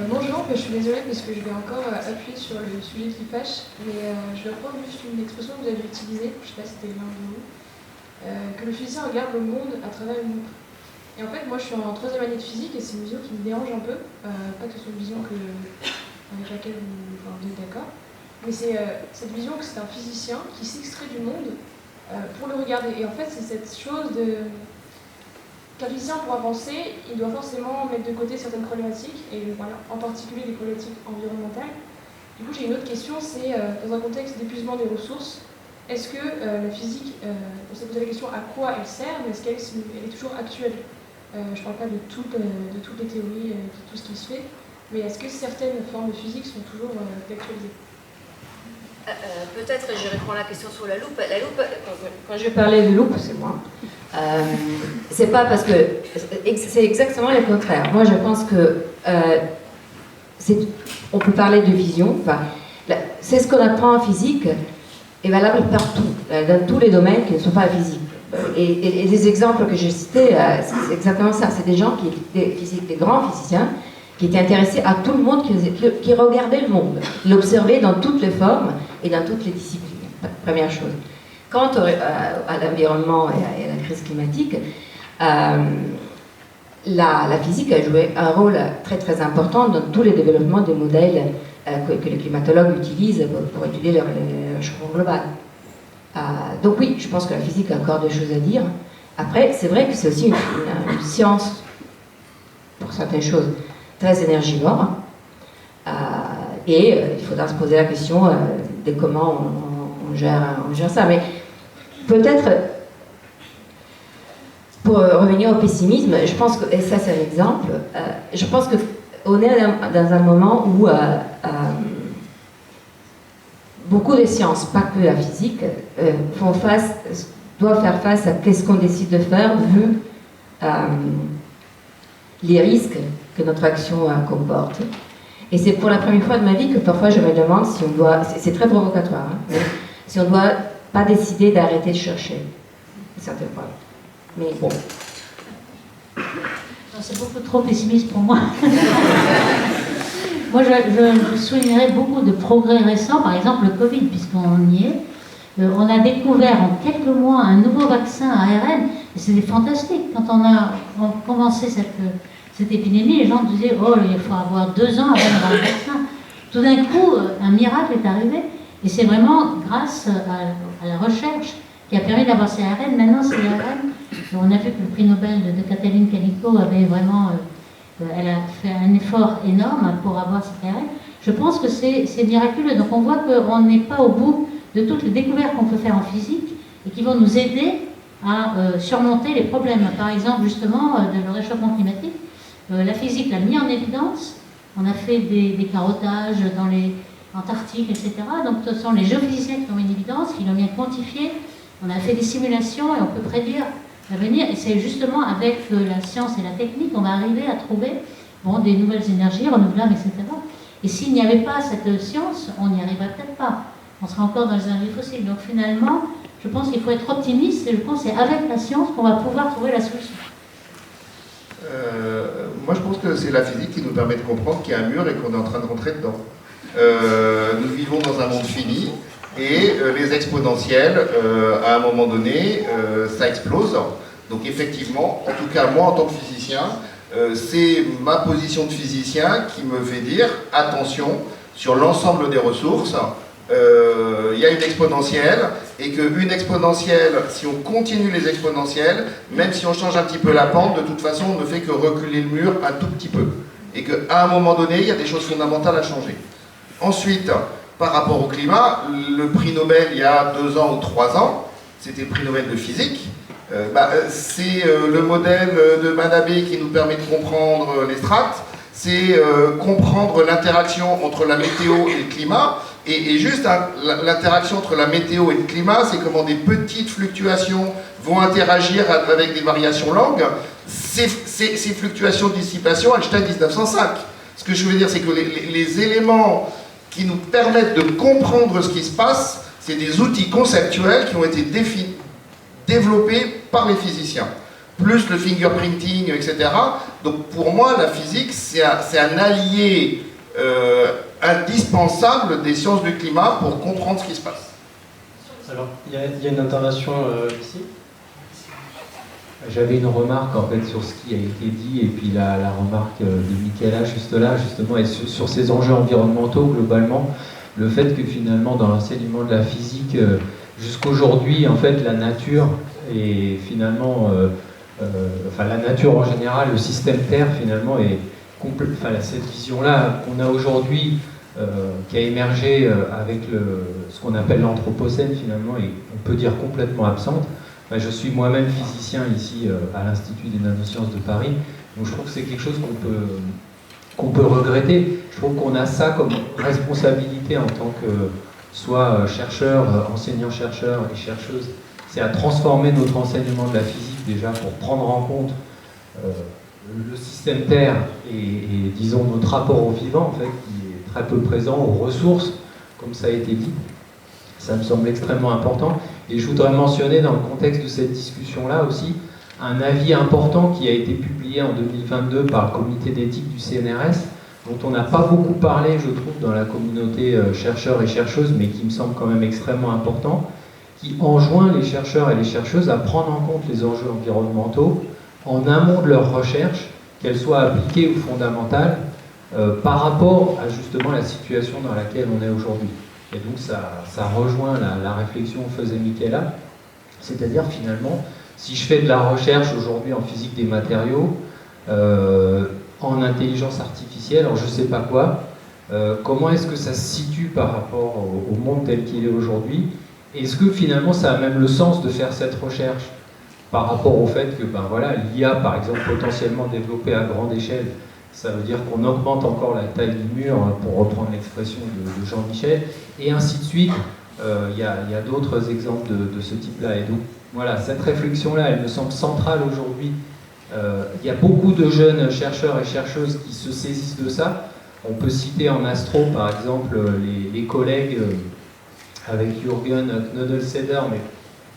N: Bonjour, je suis désolée parce que je vais encore appuyer sur le sujet qui fâche, mais je vais reprendre juste une expression que vous avez utilisée, je ne sais pas si c'était l'un de vous, que le physicien regarde le monde à travers une loupe. Et en fait, moi je suis en 3e année de physique et c'est une vision qui me dérange un peu, pas que ce soit une vision avec laquelle vous êtes d'accord, mais c'est cette vision que c'est un physicien qui s'extrait du monde pour le regarder. Et en fait, c'est cette chose qu'un physicien, pour avancer, il doit forcément mettre de côté certaines problématiques, et voilà, en particulier les problématiques environnementales. Du coup, j'ai une autre question, c'est dans un contexte d'épuisement des ressources, est-ce que la physique, on s'est posé la question à quoi elle sert, mais est-ce qu'elle est toujours actuelle? Je ne parle pas de toutes les théories, de tout ce qui se fait, mais est-ce que certaines formes de physique sont toujours actualisées?
E: Peut-être je réponds à la question sur la loupe. La loupe, quand je parlais de loupe, c'est moi. C'est pas parce que c'est exactement le contraire. Moi, je pense que on peut parler de vision. Enfin, c'est ce qu'on apprend en physique est valable partout, dans tous les domaines qui ne sont pas physiques. Et les exemples que j'ai cités, c'est exactement ça. C'est des gens des grands physiciens qui étaient intéressés à tout le monde, qui regardaient le monde, l'observaient dans toutes les formes et dans toutes les disciplines. Première chose. Quant à l'environnement et à la crise climatique, la physique a joué un rôle très très important dans tous les développements des modèles que les climatologues utilisent pour étudier le changement global. Donc oui, je pense que la physique a encore des choses à dire. Après, c'est vrai que c'est aussi une science, pour certaines choses, très énergivore. Et il faudra se poser la question de comment on gère ça. Mais peut-être, pour revenir au pessimisme, je pense que, et ça c'est un exemple, je pense qu'on est dans un moment où beaucoup de sciences, pas que la physique, doivent faire face à qu'est-ce qu'on décide de faire vu les risques que notre action comporte. Et c'est pour la première fois de ma vie que parfois je me demande si on doit, c'est très provocatoire, hein, si on ne doit pas décider d'arrêter de chercher certains points. Mais bon.
B: C'est beaucoup trop pessimiste pour moi. Moi, je soulignerais beaucoup de progrès récents, par exemple le Covid, puisqu'on y est. On a découvert en quelques mois un nouveau vaccin ARN, et c'était fantastique. Quand on a commencé cette épidémie, les gens disaient « Oh, il faut avoir 2 ans avant d'avoir le vaccin ». Tout d'un coup, un miracle est arrivé, et c'est vraiment grâce à la recherche qui a permis d'avoir ces ARN. Maintenant, ces ARN, on a vu que le prix Nobel de Katalin Karikó avait vraiment... elle a fait un effort énorme pour avoir ces ARN. Je pense que c'est miraculeux. Donc on voit qu'on n'est pas au bout de toutes les découvertes qu'on peut faire en physique et qui vont nous aider à surmonter les problèmes. Par exemple, justement, de le réchauffement climatique. La physique l'a mis en évidence. On a fait des carottages dans les Antarctiques, etc. Donc ce sont les géophysiciens qui ont mis en évidence, qui l'ont bien quantifié. On a fait des simulations et on peut prédire l'avenir. Et c'est justement avec la science et la technique qu'on va arriver à trouver des nouvelles énergies renouvelables, etc. Et s'il n'y avait pas cette science, on n'y arriverait peut-être pas. on sera encore dans les énergies fossiles. Donc finalement, je pense qu'il faut être optimiste et je pense que c'est avec la science qu'on va pouvoir trouver la solution.
D: Moi, je pense que c'est la physique qui nous permet de comprendre qu'il y a un mur et qu'on est en train de rentrer dedans. Nous vivons dans un monde fini et les exponentielles, à un moment donné, ça explose. Donc effectivement, en tout cas moi en tant que physicien, c'est ma position de physicien qui me fait dire attention, sur l'ensemble des ressources, il y a une exponentielle, et qu'une exponentielle, si on continue les exponentielles, même si on change un petit peu la pente, de toute façon on ne fait que reculer le mur un tout petit peu. Et qu'à un moment donné, il y a des choses fondamentales à changer. Ensuite, par rapport au climat, le prix Nobel il y a 2 ans ou 3 ans, c'était le prix Nobel de physique. C'est le modèle de Manabe qui nous permet de comprendre les strates, c'est comprendre l'interaction entre la météo et le climat, et juste l'interaction entre la météo et le climat, c'est comment des petites fluctuations vont interagir avec des variations longues. Ces fluctuations de dissipation, Einstein 1905. Ce que je veux dire, c'est que les éléments qui nous permettent de comprendre ce qui se passe, c'est des outils conceptuels qui ont été développés par les physiciens, plus le fingerprinting, etc. Donc pour moi, la physique, c'est un allié indispensable des sciences du climat pour comprendre ce qui se passe.
L: Alors, il y a une intervention ici. J'avais une remarque en fait sur ce qui a été dit, et puis la remarque de Michaela juste là, justement, et sur ces enjeux environnementaux globalement, le fait que finalement dans l'enseignement de la physique, jusqu'aujourd'hui, en fait, la nature et finalement, la nature en général, le système Terre finalement est cette vision-là qu'on a aujourd'hui, qui a émergé avec ce qu'on appelle l'anthropocène finalement, et on peut dire complètement absente. Je suis moi-même physicien ici à l'Institut des nanosciences de Paris, donc je trouve que c'est quelque chose qu'on peut regretter. Je trouve qu'on a ça comme responsabilité en tant que soit chercheur, enseignant-chercheur et chercheuse, c'est à transformer notre enseignement de la physique déjà pour prendre en compte le système Terre et disons notre rapport au vivant en fait, qui est très peu présent, aux ressources, comme ça a été dit. Ça me semble extrêmement important. Et je voudrais mentionner dans le contexte de cette discussion-là aussi un avis important qui a été publié en 2022 par le comité d'éthique du CNRS, dont on n'a pas beaucoup parlé, je trouve, dans la communauté chercheurs et chercheuses, mais qui me semble quand même extrêmement important, qui enjoint les chercheurs et les chercheuses à prendre en compte les enjeux environnementaux en amont de leur recherche, qu'elles soient appliquées ou fondamentales, par rapport à justement la situation dans laquelle on est aujourd'hui. Et donc ça rejoint la réflexion que faisait Michaela, c'est-à-dire finalement, si je fais de la recherche aujourd'hui en physique des matériaux, en intelligence artificielle, alors je ne sais pas quoi, comment est-ce que ça se situe par rapport au monde tel qu'il est aujourd'hui? Est-ce que finalement ça a même le sens de faire cette recherche par rapport au fait que l'IA par exemple potentiellement développée à grande échelle, ça veut dire qu'on augmente encore la taille du mur, pour reprendre l'expression de Jean-Michel, et ainsi de suite. Il y a d'autres exemples de ce type-là. Et donc voilà, cette réflexion-là, elle me semble centrale aujourd'hui. Il y a beaucoup de jeunes chercheurs et chercheuses qui se saisissent de ça. On peut citer en astro, par exemple, les collègues avec Jürgen Knoedelseder, mais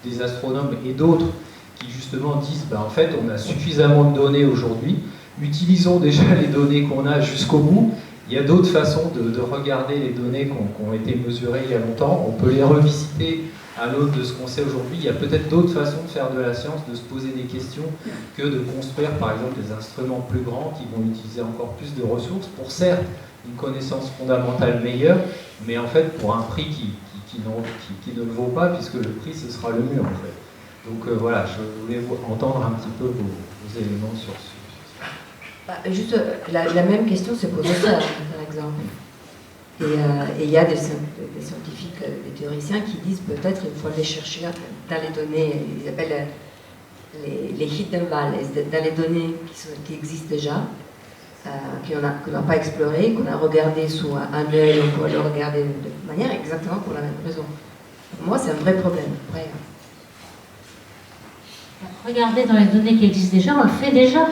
L: des astronomes et d'autres, qui justement disent, en fait, on a suffisamment de données aujourd'hui, utilisons déjà les données qu'on a jusqu'au bout. Il y a d'autres façons de regarder les données qui ont été mesurées il y a longtemps. On peut les revisiter à l'aune de ce qu'on sait aujourd'hui. Il y a peut-être d'autres façons de faire de la science, de se poser des questions, que de construire par exemple des instruments plus grands qui vont utiliser encore plus de ressources pour certes une connaissance fondamentale meilleure, mais en fait pour un prix qui ne le vaut pas, puisque le prix ce sera le mur en fait. Donc voilà, je voulais entendre un petit peu vos éléments sur ce.
E: Juste, la même question se pose ça, par exemple. Et il y a des scientifiques, des théoriciens qui disent peut-être il faut aller chercher dans les données, ils appellent les hidden values, dans les données qui existent déjà, qu'on n'a pas explorées, qu'on a regardées sous un œil, on peut le regarder de manière exactement pour la même raison. Pour moi, c'est un vrai problème. Après,
B: regardez dans les données qui existent déjà, on le fait déjà.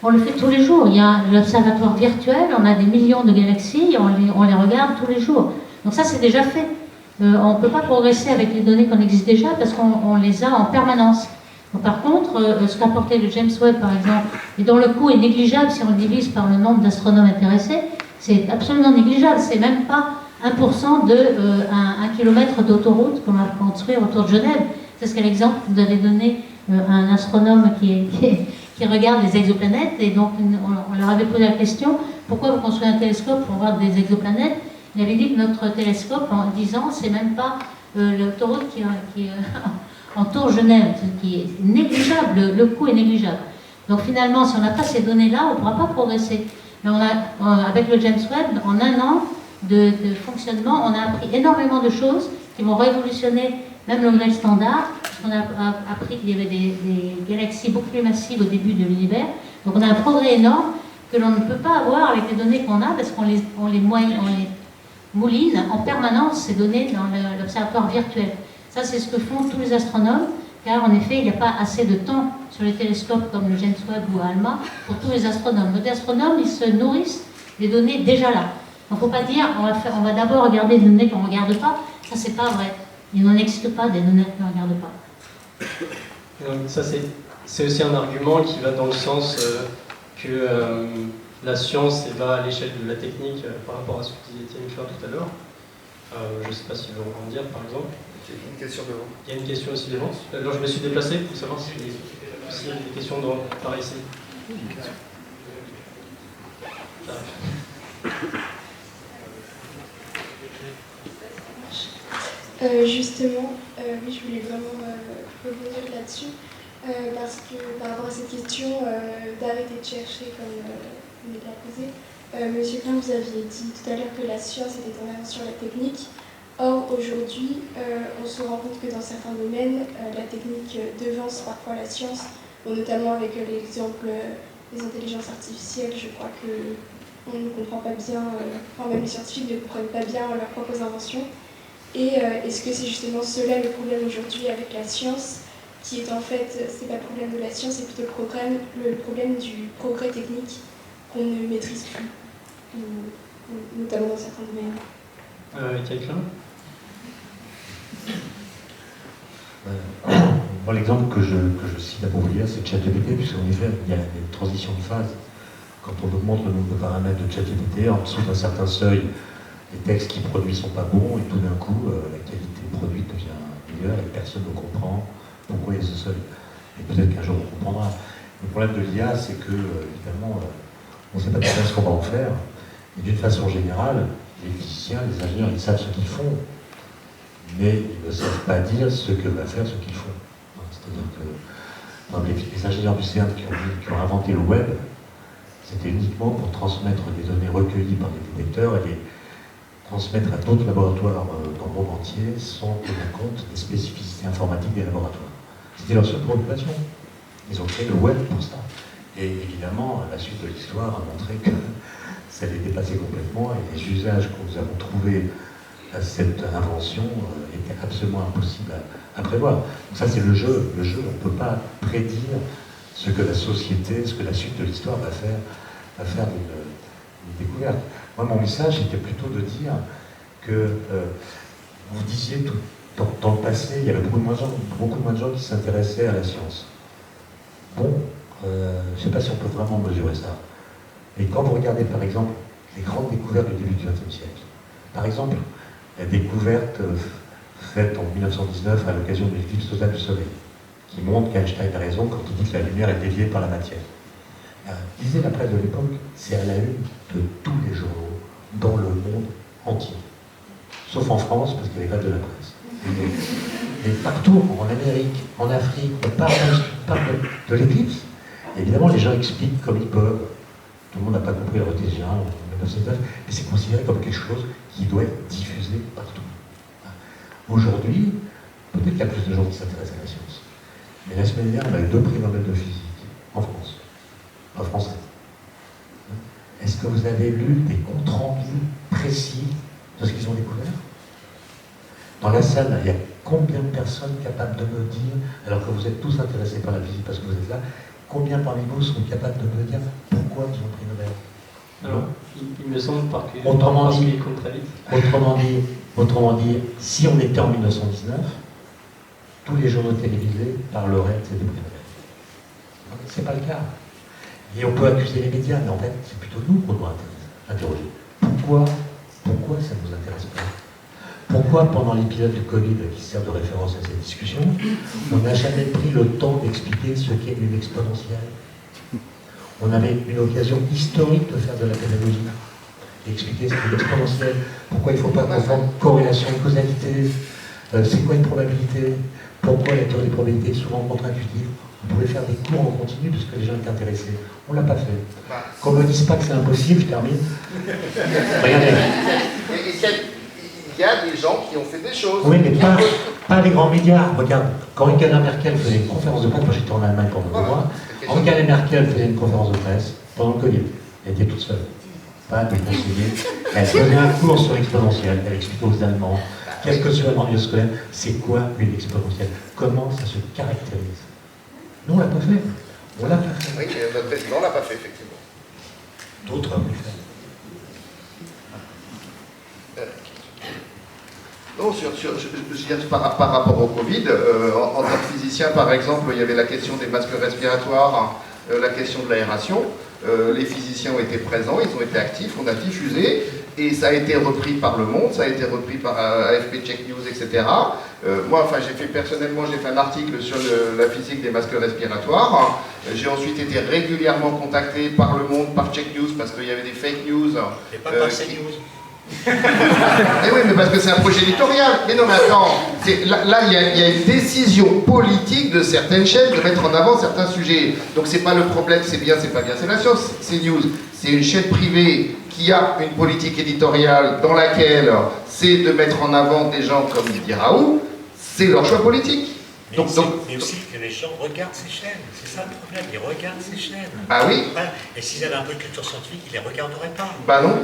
B: On le fait tous les jours. Il y a l'observatoire virtuel, on a des millions de galaxies, on les regarde tous les jours. Donc ça, c'est déjà fait. on ne peut pas progresser avec les données qu'on existe déjà parce qu'on les a en permanence. Donc, par contre, ce qu'a apporté le James Webb, par exemple, et dont le coût est négligeable si on le divise par le nombre d'astronomes intéressés, c'est absolument négligeable. C'est même pas 1% de 1 kilomètre d'autoroute qu'on va construire autour de Genève. C'est ce qu'est l'exemple que vous avez donné à un astronome qui regarde les exoplanètes. Et donc, on leur avait posé la question, pourquoi vous construisez un télescope pour voir des exoplanètes? Il avait dit que notre télescope, en 10 ans, c'est même pas l'autoroute qui entoure Genève, qui est négligeable, le coût est négligeable. Donc finalement, si on n'a pas ces données-là, on ne pourra pas progresser. Mais avec le James Webb, en 1 an de fonctionnement, on a appris énormément de choses qui vont révolutionner même le modèle standard. On a appris qu'il y avait des galaxies beaucoup plus massives au début de l'univers. Donc on a un progrès énorme que l'on ne peut pas avoir avec les données qu'on a parce qu'on les mouline en permanence ces données dans l'observatoire virtuel. Ça, c'est ce que font tous les astronomes, car en effet, il n'y a pas assez de temps sur les télescopes comme le James Webb ou ALMA pour tous les astronomes. Les astronomes, ils se nourrissent des données déjà là. Donc, il ne faut pas dire on va d'abord regarder des données qu'on ne regarde pas. Ça, c'est pas vrai. Il n'en existe pas des données qu'on ne regarde pas.
L: Ça, c'est aussi un argument qui va dans le sens que la science va à l'échelle de la technique par rapport à ce que disait Étienne Klein tout à l'heure. Je ne sais pas s'il veut rebondir, par exemple.
D: Il y a une question devant.
L: Il y a une question aussi devant. Alors, je me suis déplacé pour savoir s'il y a des questions par ici.
N: Justement, oui, je voulais vraiment rebondir là-dessus, parce que par rapport à cette question d'arrêter de chercher, comme vous l'avez posé, Monsieur Klein, vous aviez dit tout à l'heure que la science était en avance sur la technique. Or, aujourd'hui, on se rend compte que dans certains domaines, la technique devance parfois la science, notamment avec l'exemple des intelligences artificielles. Je crois qu'on ne comprend pas bien, enfin même les scientifiques ne comprennent pas bien leurs propres inventions. Et est-ce que c'est justement cela le problème aujourd'hui avec la science, qui est en fait, c'est pas le problème de la science, c'est plutôt le problème du progrès technique qu'on ne maîtrise plus, notamment dans certains domaines.
L: Quelqu'un ?
F: Moi, l'exemple que je cite à Beauvais, c'est ChatGPT, puisqu'en effet, il y a une transition de phase. Quand on augmente le nombre de paramètres de ChatGPT, en dessous d'un certain seuil, les textes qu'il produit ne sont pas bons, et tout d'un coup, la qualité produite devient meilleure, et personne ne comprend pourquoi il y a ce seuil. Et peut-être qu'un jour on comprendra. Le problème de l'IA, c'est que, évidemment, on ne sait pas très bien ce qu'on va en faire. Et d'une façon générale, les physiciens, les ingénieurs, ils savent ce qu'ils font, mais ils ne savent pas dire ce que va faire ce qu'ils font. C'est-à-dire que les ingénieurs du CERN qui ont inventé le web, c'était uniquement pour transmettre des données recueillies par des détecteurs et les transmettre à d'autres laboratoires dans le monde entier sans tenir compte des spécificités informatiques des laboratoires. C'était leur seule préoccupation. Ils ont créé le web pour ça. Et évidemment, la suite de l'histoire a montré que ça les dépassait complètement et les usages que nous avons trouvés à cette invention étaient absolument impossibles à prévoir. Donc ça, c'est le jeu. Le jeu, on ne peut pas prédire ce que la société, ce que la suite de l'histoire va faire d'une découverte. Moi, mon message était plutôt de dire que vous disiez dans le passé, il y avait beaucoup de moins de gens qui s'intéressaient à la science. Bon, je ne sais pas si on peut vraiment mesurer ça. Mais quand vous regardez, par exemple, les grandes découvertes du début du XXe siècle, par exemple, la découverte faite en 1919 à l'occasion de l'éclipse totale du Soleil, qui montre qu'Einstein a raison quand il dit que la lumière est déviée par la matière. Lisez la presse de l'époque, c'est à la une de tous les journaux dans le monde entier. Sauf en France, parce qu'il y a les grèves de la presse. Et partout, en Amérique, en Afrique, on parle de l'éclipse. Évidemment, les gens expliquent comme ils peuvent. Tout le monde n'a pas compris la relativité générale en 1909, mais c'est considéré comme quelque chose qui doit être diffusé partout. Aujourd'hui, peut-être qu'il y a plus de gens qui s'intéressent à la science. Mais la semaine dernière, on a eu 2 prix Nobel de physique en France. En français. Est-ce que vous avez lu des comptes rendus précis de ce qu'ils ont découvert? Dans la salle, il y a combien de personnes capables de me dire, alors que vous êtes tous intéressés par la physique parce que vous êtes là, combien parmi vous sont capables de me dire pourquoi ils ont pris Nobel?
L: Alors, il me semble par que
F: Autrement dit,
L: qu'il compte très vite.
F: Autrement dit, si on était en 1919, tous les journaux télévisés parleraient de ces démocraties. C'est pas le cas. Et on peut accuser les médias, mais en fait, c'est plutôt nous qu'on doit interroger. Pourquoi ça ne nous intéresse pas? Pourquoi, pendant l'épisode du Covid qui sert de référence à cette discussion, on n'a jamais pris le temps d'expliquer ce qu'est une exponentielle? On avait une occasion historique de faire de la pédagogie, d'expliquer ce qu'est l'exponentielle, pourquoi il ne faut pas confondre corrélation et causalité, c'est quoi une probabilité, pourquoi la théorie des probabilités est souvent contre-intuitive. On pouvait faire des cours en continu parce que les gens étaient intéressés. On ne l'a pas fait. Qu'on ne me dise pas que c'est impossible, je termine. Regardez.
D: Il y a des gens qui ont fait des choses.
F: Oui, mais pas les grands médias. Regarde, quand Angela Merkel faisait une conférence de presse, moi j'étais en Allemagne pendant 2 mois, Angela Merkel faisait une conférence de presse pendant le Covid. Elle était toute seule. Pas de conseiller. Elle faisait un cours sur l'exponentielle. Elle expliquait aux Allemands, quel que soit l'environnement scolaire, c'est quoi une exponentielle? Comment ça se caractérise? Nous, on ne l'a pas fait. On l'a pas fait.
D: Oui, mais notre président ne l'a pas fait, effectivement.
F: D'autres ont pu faire.
D: Non, je veux dire, par rapport au Covid, en tant que physicien, par exemple, il y avait la question des masques respiratoires, la question de l'aération. Les physiciens ont été présents, ils ont été actifs, on a diffusé, et ça a été repris par Le Monde, ça a été repris par AFP Check News, etc. Moi, enfin, personnellement, j'ai fait un article sur la physique des masques respiratoires. J'ai ensuite été régulièrement contacté par Le Monde, par Check News, parce qu'il y avait des fake news.
F: Et pas par CNews.
D: Eh oui, mais parce que c'est un projet éditorial. Mais non, mais attends, là, il y a une décision politique de certaines chaînes de mettre en avant certains sujets. Donc c'est pas le problème, c'est bien, c'est pas bien, c'est la science. C'est News, c'est une chaîne privée qui a une politique éditoriale dans laquelle c'est de mettre en avant des gens comme Didier Raoult. C'est leur choix politique.
F: Mais aussi que les gens regardent ces chaînes, c'est ça le problème, ils regardent ces chaînes.
D: Ah oui.
F: Et s'ils avaient un peu de culture scientifique, ils ne les regarderaient pas.
D: Bah non.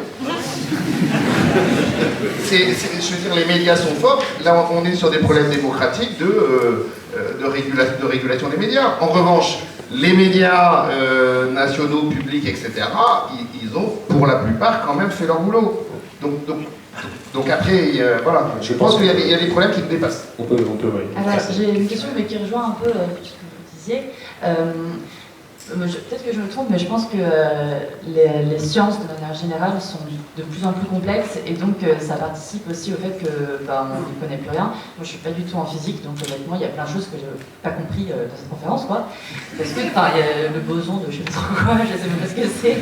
D: Je veux dire, les médias sont forts. Là, on est sur des problèmes démocratiques de régulation des médias. En revanche, les médias nationaux, publics, etc., ils ont, pour la plupart, quand même fait leur boulot. Donc après, voilà, je pense qu'il y a des problèmes qui nous dépassent.
G: On peut, oui.
M: Alors, j'ai une question, mais qui rejoint un peu ce que vous disiez. Peut-être que je me trompe, mais je pense que les sciences, de manière générale, sont de plus en plus complexes, et donc ça participe aussi au fait que on n'y connaît plus rien. Moi, je suis pas du tout en physique, donc honnêtement, il y a plein de choses que je n'ai pas compris dans cette conférence, quoi. Parce que, il y a le boson de je sais pas trop quoi, je sais même pas ce que c'est.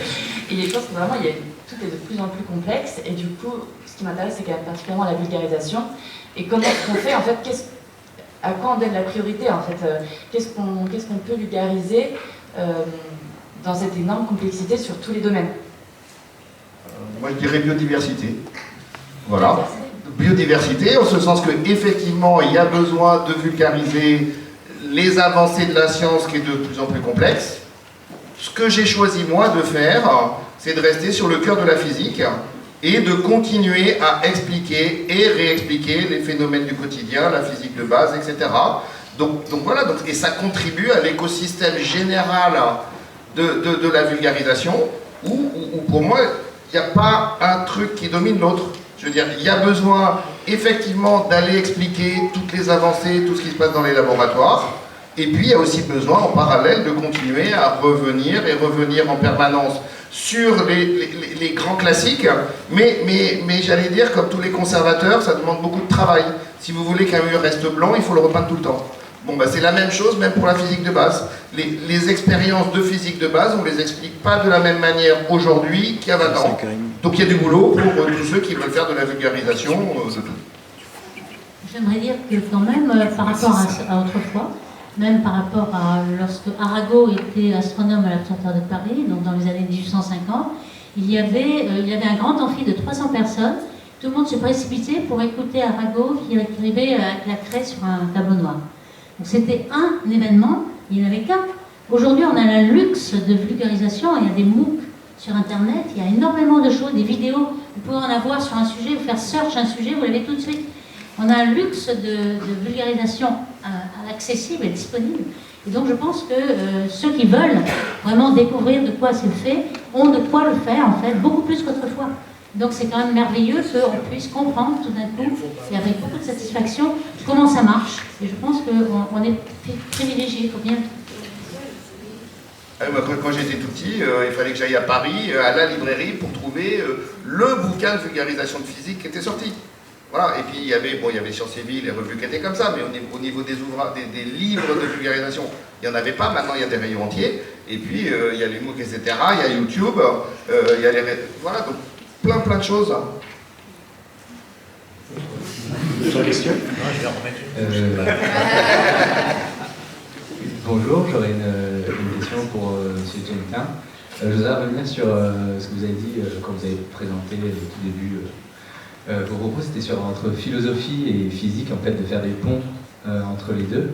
M: Et je pense que vraiment, tout est de plus en plus complexe, et du coup, ce qui m'intéresse, c'est quand même particulièrement la vulgarisation. Et comment on fait, en fait, à quoi on donne la priorité, en fait, qu'est-ce qu'on peut vulgariser dans cette énorme complexité sur tous les domaines?
D: Moi, je dirais biodiversité. Voilà. Biodiversité, en ce sens qu'effectivement, il y a besoin de vulgariser les avancées de la science qui est de plus en plus complexe. Ce que j'ai choisi, moi, de faire, c'est de rester sur le cœur de la physique et de continuer à expliquer et réexpliquer les phénomènes du quotidien, la physique de base, etc. Donc voilà, et ça contribue à l'écosystème général de la vulgarisation, où pour moi, il n'y a pas un truc qui domine l'autre. Je veux dire, il y a besoin effectivement d'aller expliquer toutes les avancées, tout ce qui se passe dans les laboratoires, et puis il y a aussi besoin en parallèle de continuer à revenir en permanence sur les grands classiques, mais j'allais dire, comme tous les conservateurs, ça demande beaucoup de travail. Si vous voulez qu'un mur reste blanc, il faut le repeindre tout le temps. Bon, c'est la même chose, même pour la physique de base. Les expériences de physique de base, on ne les explique pas de la même manière aujourd'hui qu'il y a 20 ans. Donc il y a du boulot pour tous ceux qui veulent faire de la vulgarisation de tout.
B: J'aimerais dire que quand même, par rapport à autrefois, même par rapport à lorsque Arago était astronome à l'Observatoire de Paris, donc dans les années 1850, il y avait un grand amphi de 300 personnes. Tout le monde se précipitait pour écouter Arago qui écrivait avec la craie sur un tableau noir. Donc c'était un événement, il n'y en avait qu'un. Aujourd'hui, on a le luxe de vulgarisation, il y a des MOOC sur Internet, il y a énormément de choses, des vidéos, vous pouvez en avoir sur un sujet, vous faire search un sujet, vous l'avez tout de suite. On a un luxe de vulgarisation accessible et disponible. Et donc je pense que ceux qui veulent vraiment découvrir de quoi c'est fait, ont de quoi le faire, en fait, beaucoup plus qu'autrefois. Donc c'est quand même merveilleux qu'on puisse comprendre tout d'un coup, et avec beaucoup de satisfaction, comment ça marche. Et je pense qu'on est privilégié, il faut bien...
D: Quand j'étais tout petit, il fallait que j'aille à Paris, à la librairie, pour trouver le bouquin de vulgarisation de physique qui était sorti. Voilà. Et puis il y avait Sciences et Vie, les revues qui étaient comme ça, mais au niveau des ouvrages, des livres de vulgarisation, il n'y en avait pas. Maintenant il y a des rayons entiers. Et puis il y a les MOOC, etc. Il y a YouTube, il y a les... Voilà, donc plein de choses.
A: D'autres questions?
O: Bonjour, j'aurais une question pour M. Jenkin. Je voudrais revenir sur ce que vous avez dit quand vous avez présenté au tout début. Vos propos, c'était entre philosophie et physique, en fait, de faire des ponts entre les deux.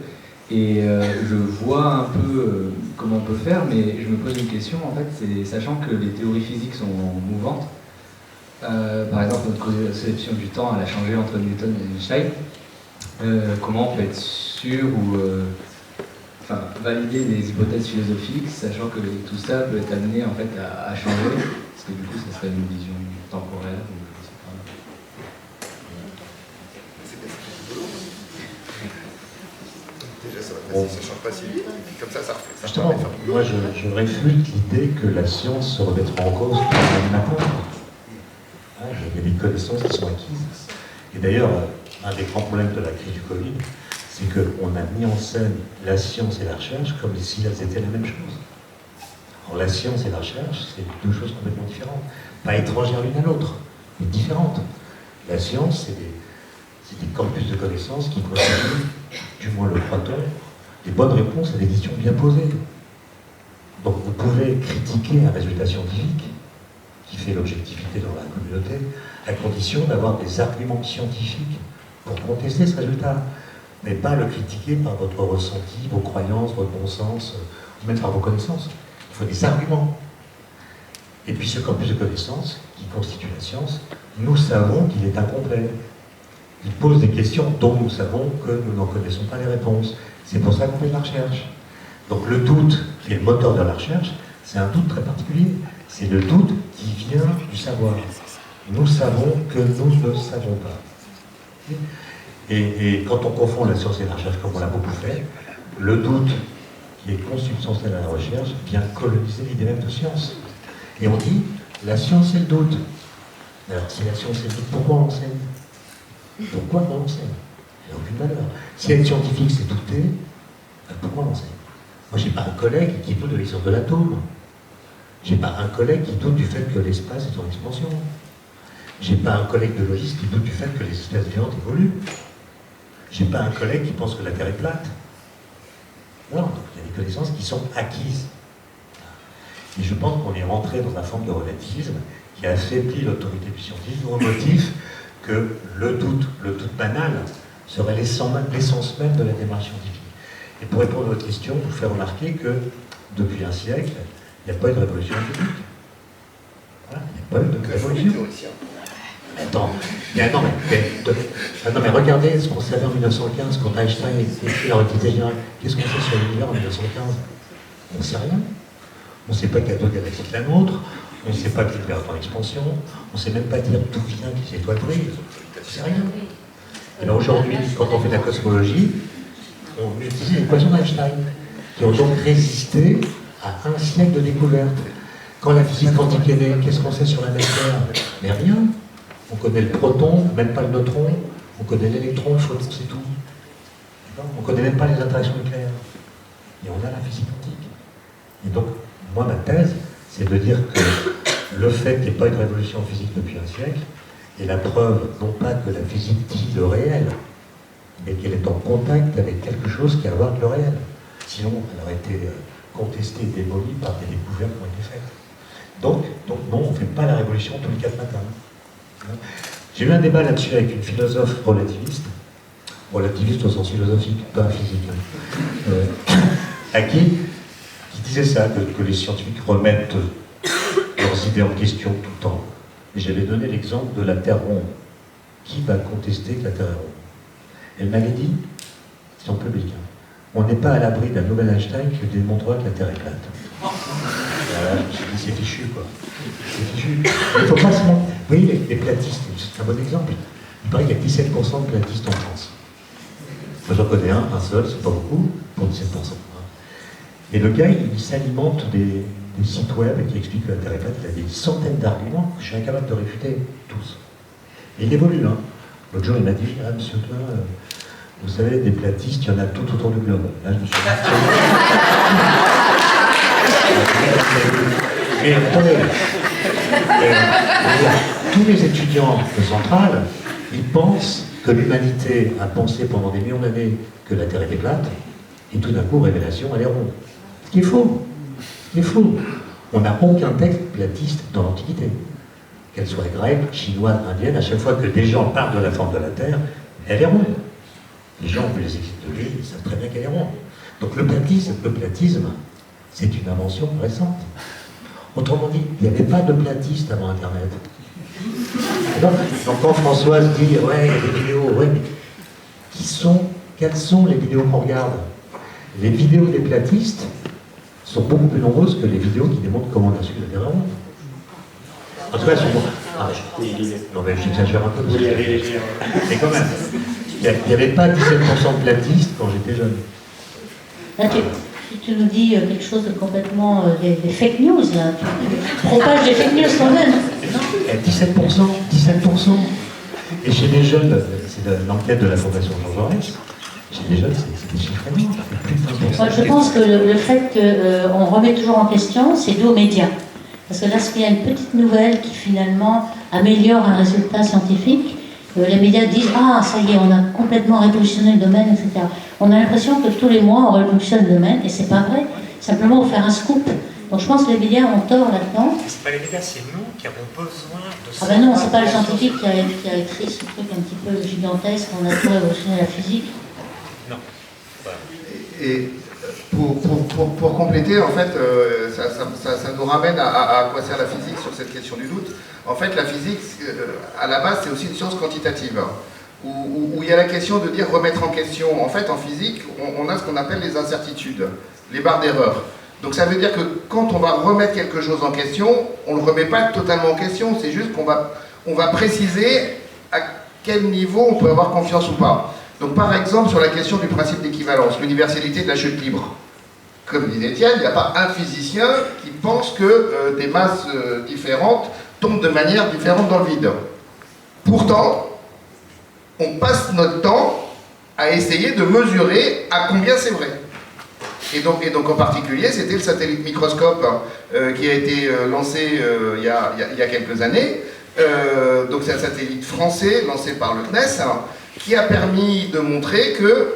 O: Et je vois un peu comment on peut faire, mais je me pose une question, en fait, c'est sachant que les théories physiques sont mouvantes. Par exemple, notre conception du temps, elle a changé entre Newton et Einstein. Comment on peut être sûr ou valider des hypothèses philosophiques, sachant que tout ça peut être amené en fait à changer, parce que du coup, ça serait une vision temporaire. Ou
D: Déjà, ça change pas si vite. Comme ça refait.
F: Justement, moi, je réfute l'idée que la science se remettra en cause tout le matin. Il y a des connaissances qui sont acquises. Et d'ailleurs, un des grands problèmes de la crise du Covid, c'est qu'on a mis en scène la science et la recherche comme si elles étaient la même chose. Alors la science et la recherche, c'est deux choses complètement différentes. Pas étrangères l'une à l'autre, mais différentes. La science, c'est des corpus de connaissances qui constituent, du moins le croit-on, des bonnes réponses à des questions bien posées. Donc vous pouvez critiquer un résultat scientifique qui fait l'objectivité dans la communauté, à condition d'avoir des arguments scientifiques pour contester ce résultat, mais pas le critiquer par votre ressenti, vos croyances, votre bon sens, ou même par vos connaissances. Il faut des arguments. Et puis ce corpus de connaissances, qui constitue la science, nous savons qu'il est incomplet. Il pose des questions dont nous savons que nous n'en connaissons pas les réponses. C'est pour ça qu'on fait de la recherche. Donc le doute, qui est le moteur de la recherche, c'est un doute très particulier. C'est le doute qui vient du savoir. Nous savons que nous ne savons pas. Et quand on confond la science et la recherche, comme on l'a beaucoup fait, le doute, qui est consubstantiel à la recherche, vient coloniser l'idée même de science. Et on dit, la science c'est le doute. Alors si la science c'est le doute, pourquoi on l'enseigne? Pourquoi on l'enseigne? Il n'y a aucune valeur. Si être scientifique c'est douter, pourquoi on l'enseigne? Moi j'ai pas un collègue qui doute de l'existence de l'atome. J'ai pas un collègue qui doute du fait que l'espace est en expansion. J'ai pas un collègue biologiste qui doute du fait que les espèces vivantes évoluent. J'ai pas un collègue qui pense que la Terre est plate. Non, donc il y a des connaissances qui sont acquises. Et je pense qu'on est rentré dans une forme de relativisme qui affaiblit l'autorité du scientifique au motif que le doute banal, serait l'essence même de la démarche scientifique. Et pour répondre à votre question, je vous fais remarquer que depuis un siècle, il n'y a pas eu de révolution physique. Voilà, il n'y a pas eu de révolution. Attends, non mais regardez ce qu'on savait en 1915 quand Einstein a écrit la relativité générale. Qu'est-ce qu'on sait sur l'univers en 1915? On ne sait rien. On ne sait pas qu'il y a d'autres galaxies que la nôtre, on ne sait pas que l'univers est en expansion, on ne sait même pas dire d'où vient les étoiles brillent. On ne sait rien. Et là aujourd'hui, quand on fait de la cosmologie, on utilise les équations d'Einstein, qui ont donc résisté à un siècle de découverte. Quand la physique quantique est née, qu'est-ce qu'on sait sur la matière? Mais rien. On connaît le proton, même pas le neutron, on connaît l'électron, le photon, c'est tout. On ne connaît même pas les interactions nucléaires. Et on a la physique quantique. Et donc, moi, ma thèse, c'est de dire que le fait qu'il n'y ait pas eu de révolution physique depuis un siècle est la preuve, non pas que la physique dit le réel, mais qu'elle est en contact avec quelque chose qui a à voir avec le réel. Sinon, elle aurait été contestée et démolie par des découvertes qui ont été faites. Donc non, on ne fait pas la révolution tous les 4 matins. J'ai eu un débat là-dessus avec une philosophe relativiste au sens philosophique, pas physique, à qui disait ça, que les scientifiques remettent leurs idées en question tout le temps. Et j'avais donné l'exemple de la Terre ronde. Qui va contester que la Terre est ronde? Elle m'avait dit, c'est en public, on n'est pas à l'abri d'un nouvel Einstein qui démontrera que la Terre est plate. Voilà, je me suis dit, c'est fichu, quoi. C'est fichu. Mais il faut pas se mentir. Vous voyez, les platistes, c'est un bon exemple. Il paraît qu'il y a 17% de platistes en France. Moi, j'en connais un seul, c'est pas beaucoup, pour 17%. Et le gars, il s'alimente des sites web qui expliquent l'intérêt plate. Il a des centaines d'arguments que je suis incapable de réfuter tous. Et il évolue, hein. L'autre jour, il m'a dit, ah, monsieur Klein, vous savez, des platistes, il y en a tout autour du globe. Là, je me suis dit, mais attendez, tous les étudiants de Centrale, ils pensent que l'humanité a pensé pendant des millions d'années que la Terre était plate, et tout d'un coup, révélation, elle est ronde. Ce qui est faux. Ce qui est faux. On n'a aucun texte platiste dans l'Antiquité. Qu'elle soit grecque, chinoise, indienne, à chaque fois que des gens parlent de la forme de la Terre, elle est ronde. Les gens ont vu les éclipses de lune, ils savent très bien qu'elle est ronde. Donc le platisme, c'est une invention récente. Autrement dit, il n'y avait pas de platiste avant Internet. Donc quand Françoise dit, ouais, il y a des vidéos, ouais, mais quelles sont les vidéos qu'on regarde? Les vidéos des platistes sont beaucoup plus nombreuses que les vidéos qui démontrent comment on a su la Terre ronde. En tout cas, non mais j'exagère un peu. Mais quand même, il n'y avait pas 17% de platistes quand j'étais jeune.
B: Là, tu nous dis quelque chose de complètement des fake news, là. Tu propages des fake news quand même.
F: 17%. Et chez les jeunes, c'est l'enquête de la Fondation Jean Jaurès, chez les jeunes, c'est des chiffres énormes.
B: Moi, je pense que le fait qu'on remet toujours en question, c'est dû aux médias. Parce que lorsqu'il y a une petite nouvelle qui finalement améliore un résultat scientifique, les médias disent « Ah, ça y est, on a complètement révolutionné le domaine, etc. » On a l'impression que tous les mois, on révolutionne le domaine, et c'est pas vrai. Simplement, on fait un scoop. Donc je pense que les médias ont tort là-dedans.
P: C'est pas les médias, c'est nous qui avons besoin de...
B: Ah ben non, c'est pas le scientifique qui a écrit ce truc un petit peu gigantesque, on a tout révolutionné la physique.
P: Non.
D: Et pour compléter, en fait, ça nous ramène à quoi sert la physique sur cette question du doute. En fait, la physique, à la base, c'est aussi une science quantitative, où il y a la question de dire remettre en question. En fait, en physique, on a ce qu'on appelle les incertitudes, les barres d'erreur. Donc ça veut dire que quand on va remettre quelque chose en question, on ne le remet pas totalement en question, c'est juste qu'on va préciser à quel niveau on peut avoir confiance ou pas. Donc par exemple, sur la question du principe d'équivalence, l'universalité de la chute libre. Comme disait Étienne, il n'y a pas un physicien qui pense que des masses différentes tombent de manière différente dans le vide. Pourtant, on passe notre temps à essayer de mesurer à combien c'est vrai. Et donc en particulier, c'était le satellite microscope qui a été lancé il y a quelques années. Donc c'est un satellite français lancé par le CNES qui a permis de montrer que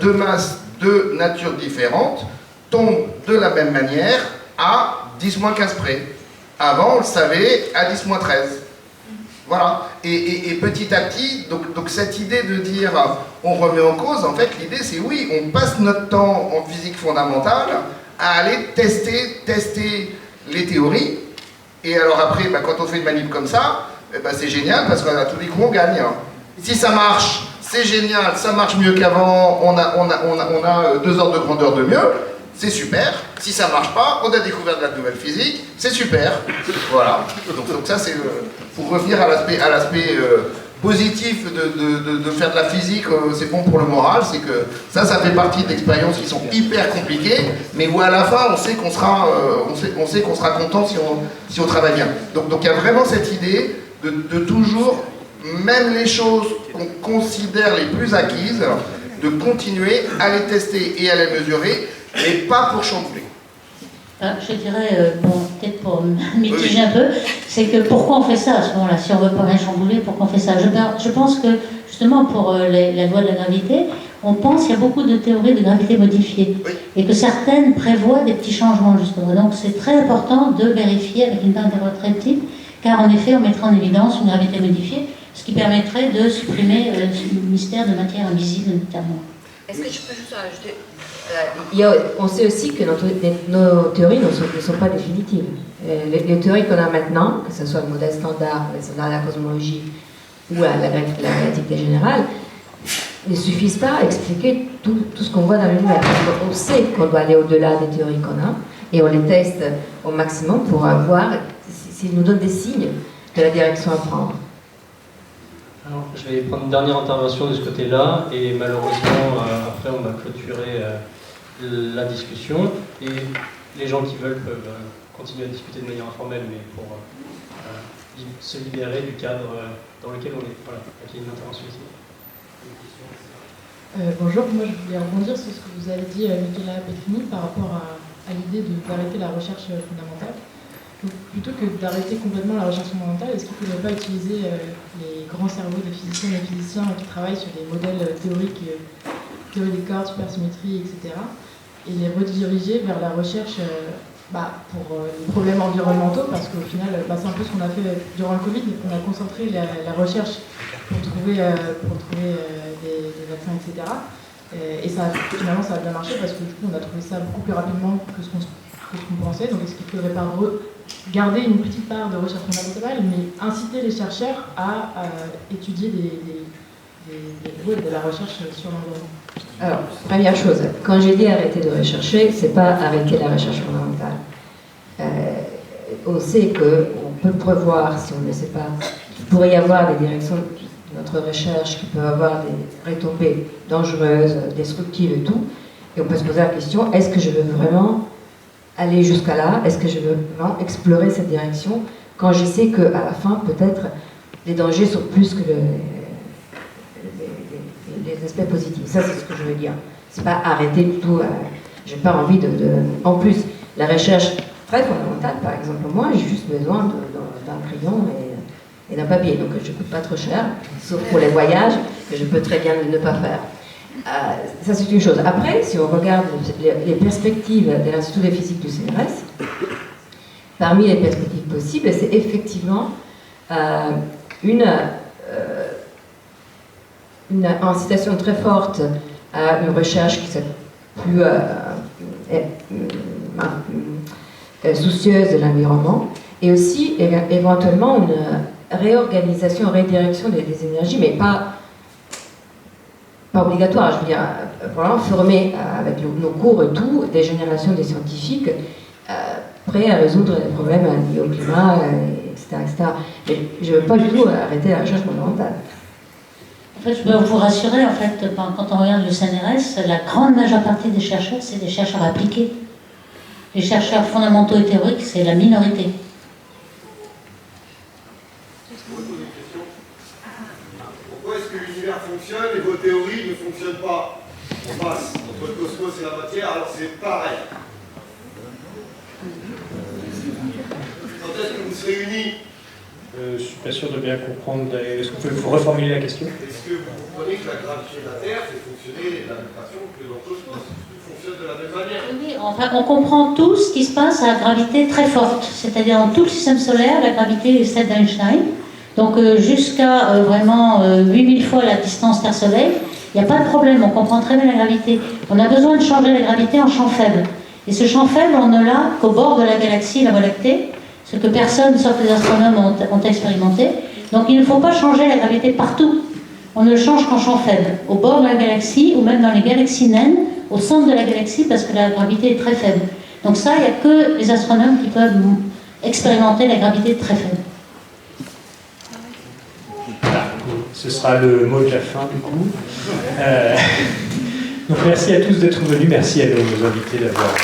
D: deux masses de nature différente tombent de la même manière à 10-15 près. Avant, on le savait à 10-13. Voilà. Et petit à petit, donc cette idée de dire on remet en cause, en fait, l'idée c'est oui, on passe notre temps en physique fondamentale à aller tester les théories. Et alors après, quand on fait une manip comme ça, c'est génial parce qu'à tous les coups on gagne. Si ça marche, c'est génial, ça marche mieux qu'avant, on a 2 ordres de grandeur de mieux, c'est super. Si ça marche pas, on a découvert de la nouvelle physique, c'est super. Voilà. Donc ça c'est pour revenir à l'aspect positif de faire de la physique, c'est bon pour le moral, c'est que ça fait partie d'expériences qui sont hyper compliquées, mais où à la fin on sait qu'on sera, on sait qu'on sera content si on travaille bien. Donc il y a vraiment cette idée de toujours, même les choses qu'on considère les plus acquises, de continuer à les tester et à les mesurer, mais pas pour chambouler.
B: Je dirais, peut-être pour mitiger un peu, c'est que pourquoi on fait ça à ce moment-là? Si on ne veut pas rien chambouler, pourquoi on fait ça? Je pense que, justement, pour la loi de la gravité, on pense qu'il y a beaucoup de théories de gravité modifiées, et que certaines prévoient des petits changements, justement. Donc c'est très important de vérifier avec une barre d'erreur très petite, car en effet, on mettra en évidence une gravité modifiée, ce qui permettrait de supprimer le mystère de matière invisible, notamment.
E: Est-ce que je peux juste rajouter on sait aussi que nos théories ne sont pas définitives. Les théories qu'on a maintenant, que ce soit le modèle standard, le standard de la cosmologie ou la relativité générale, ne suffisent pas à expliquer tout ce qu'on voit dans l'univers. On sait qu'on doit aller au-delà des théories qu'on a, et on les teste au maximum pour voir s'ils nous donnent des signes de la direction à prendre.
L: Alors, je vais prendre une dernière intervention de ce côté-là, et malheureusement, après, on va clôturer la discussion, et les gens qui veulent peuvent continuer à discuter de manière informelle, mais pour se libérer du cadre dans lequel on est. Voilà, il y a une intervention ici.
Q: Bonjour, moi je voulais rebondir sur ce que vous avez dit, Michaela Petrini, par rapport à l'idée d'arrêter la recherche fondamentale. Donc, plutôt que d'arrêter complètement la recherche fondamentale, est-ce qu'il ne faudrait pas utiliser les grands cerveaux des physiciens et des physiciens qui travaillent sur des modèles théoriques, théorie des cordes, supersymétrie, etc., et les rediriger vers la recherche pour les problèmes environnementaux, parce qu'au final, c'est un peu ce qu'on a fait durant le Covid, on a concentré la recherche pour trouver des vaccins, etc. Et finalement, ça a bien marché, parce que du coup, on a trouvé ça beaucoup plus rapidement que ce qu'on pensait. Donc, est-ce qu'il ne faudrait pas garder une petite part de recherche fondamentale, mais inciter les chercheurs à étudier de la recherche sur l'environnement?
E: Alors, première chose, quand j'ai dit arrêter de rechercher, c'est pas arrêter la recherche fondamentale. On sait qu'on peut prévoir, si on ne le sait pas, qu'il pourrait y avoir des directions de notre recherche qui peuvent avoir des retombées dangereuses, destructives et tout. Et on peut se poser la question, est-ce que je veux vraiment aller jusqu'à là? Est-ce que je veux vraiment explorer cette direction quand je sais qu'à la fin, peut-être, les dangers sont plus que les aspects positifs? Ça, c'est ce que je veux dire. C'est pas arrêter du tout. J'ai pas envie de... En plus, la recherche très fondamentale, par exemple, moi, j'ai juste besoin d'un crayon et d'un papier. Donc, je ne coûte pas trop cher, sauf pour les voyages, que je peux très bien ne pas faire. Ça, c'est une chose. Après, si on regarde les perspectives de l'Institut de physique du CNRS, parmi les perspectives possibles, c'est effectivement une incitation très forte à une recherche qui soit plus soucieuse de l'environnement, et aussi éventuellement une réorganisation, redirection des énergies, mais pas obligatoire, je veux dire, vraiment former avec nos cours et tout, des générations de scientifiques prêts à résoudre les problèmes liés au climat, etc., etc. Mais je ne veux pas du tout arrêter la recherche fondamentale.
B: En fait, je peux vous rassurer, en fait, quand on regarde le CNRS, la grande majeure partie des chercheurs, c'est des chercheurs appliqués. Les chercheurs fondamentaux et théoriques, c'est la minorité.
R: Pourquoi est-ce que l'univers fonctionne et vos théories ne fonctionnent pas? On passe entre le cosmos et la matière, alors c'est pareil. Quand est-ce que vous serez unis?
A: Je ne suis pas sûr de bien comprendre. Est-ce que vous pouvez vous reformuler la question?
R: Est-ce que vous comprenez que la gravité de la Terre fait fonctionner de la même façon que dans le cosmos? Tout fonctionne de la même manière?
B: Oui, enfin, on comprend tout ce qui se passe à gravité très forte. C'est-à-dire dans tout le système solaire, la gravité est celle d'Einstein. Donc jusqu'à vraiment 8000 fois la distance Terre-Soleil, il n'y a pas de problème, on comprend très bien la gravité. On a besoin de changer la gravité en champ faible. Et ce champ faible, on ne l'a qu'au bord de la galaxie, la Voie lactée, ce que personne, sauf les astronomes, ont expérimenté. Donc il ne faut pas changer la gravité partout. On ne le change qu'en champ faible, au bord de la galaxie, ou même dans les galaxies naines, au centre de la galaxie, parce que la gravité est très faible. Donc ça, il n'y a que les astronomes qui peuvent expérimenter la gravité très faible.
A: Ce sera le mot de la fin, du coup. Donc merci à tous d'être venus, merci à nos invités d'avoir...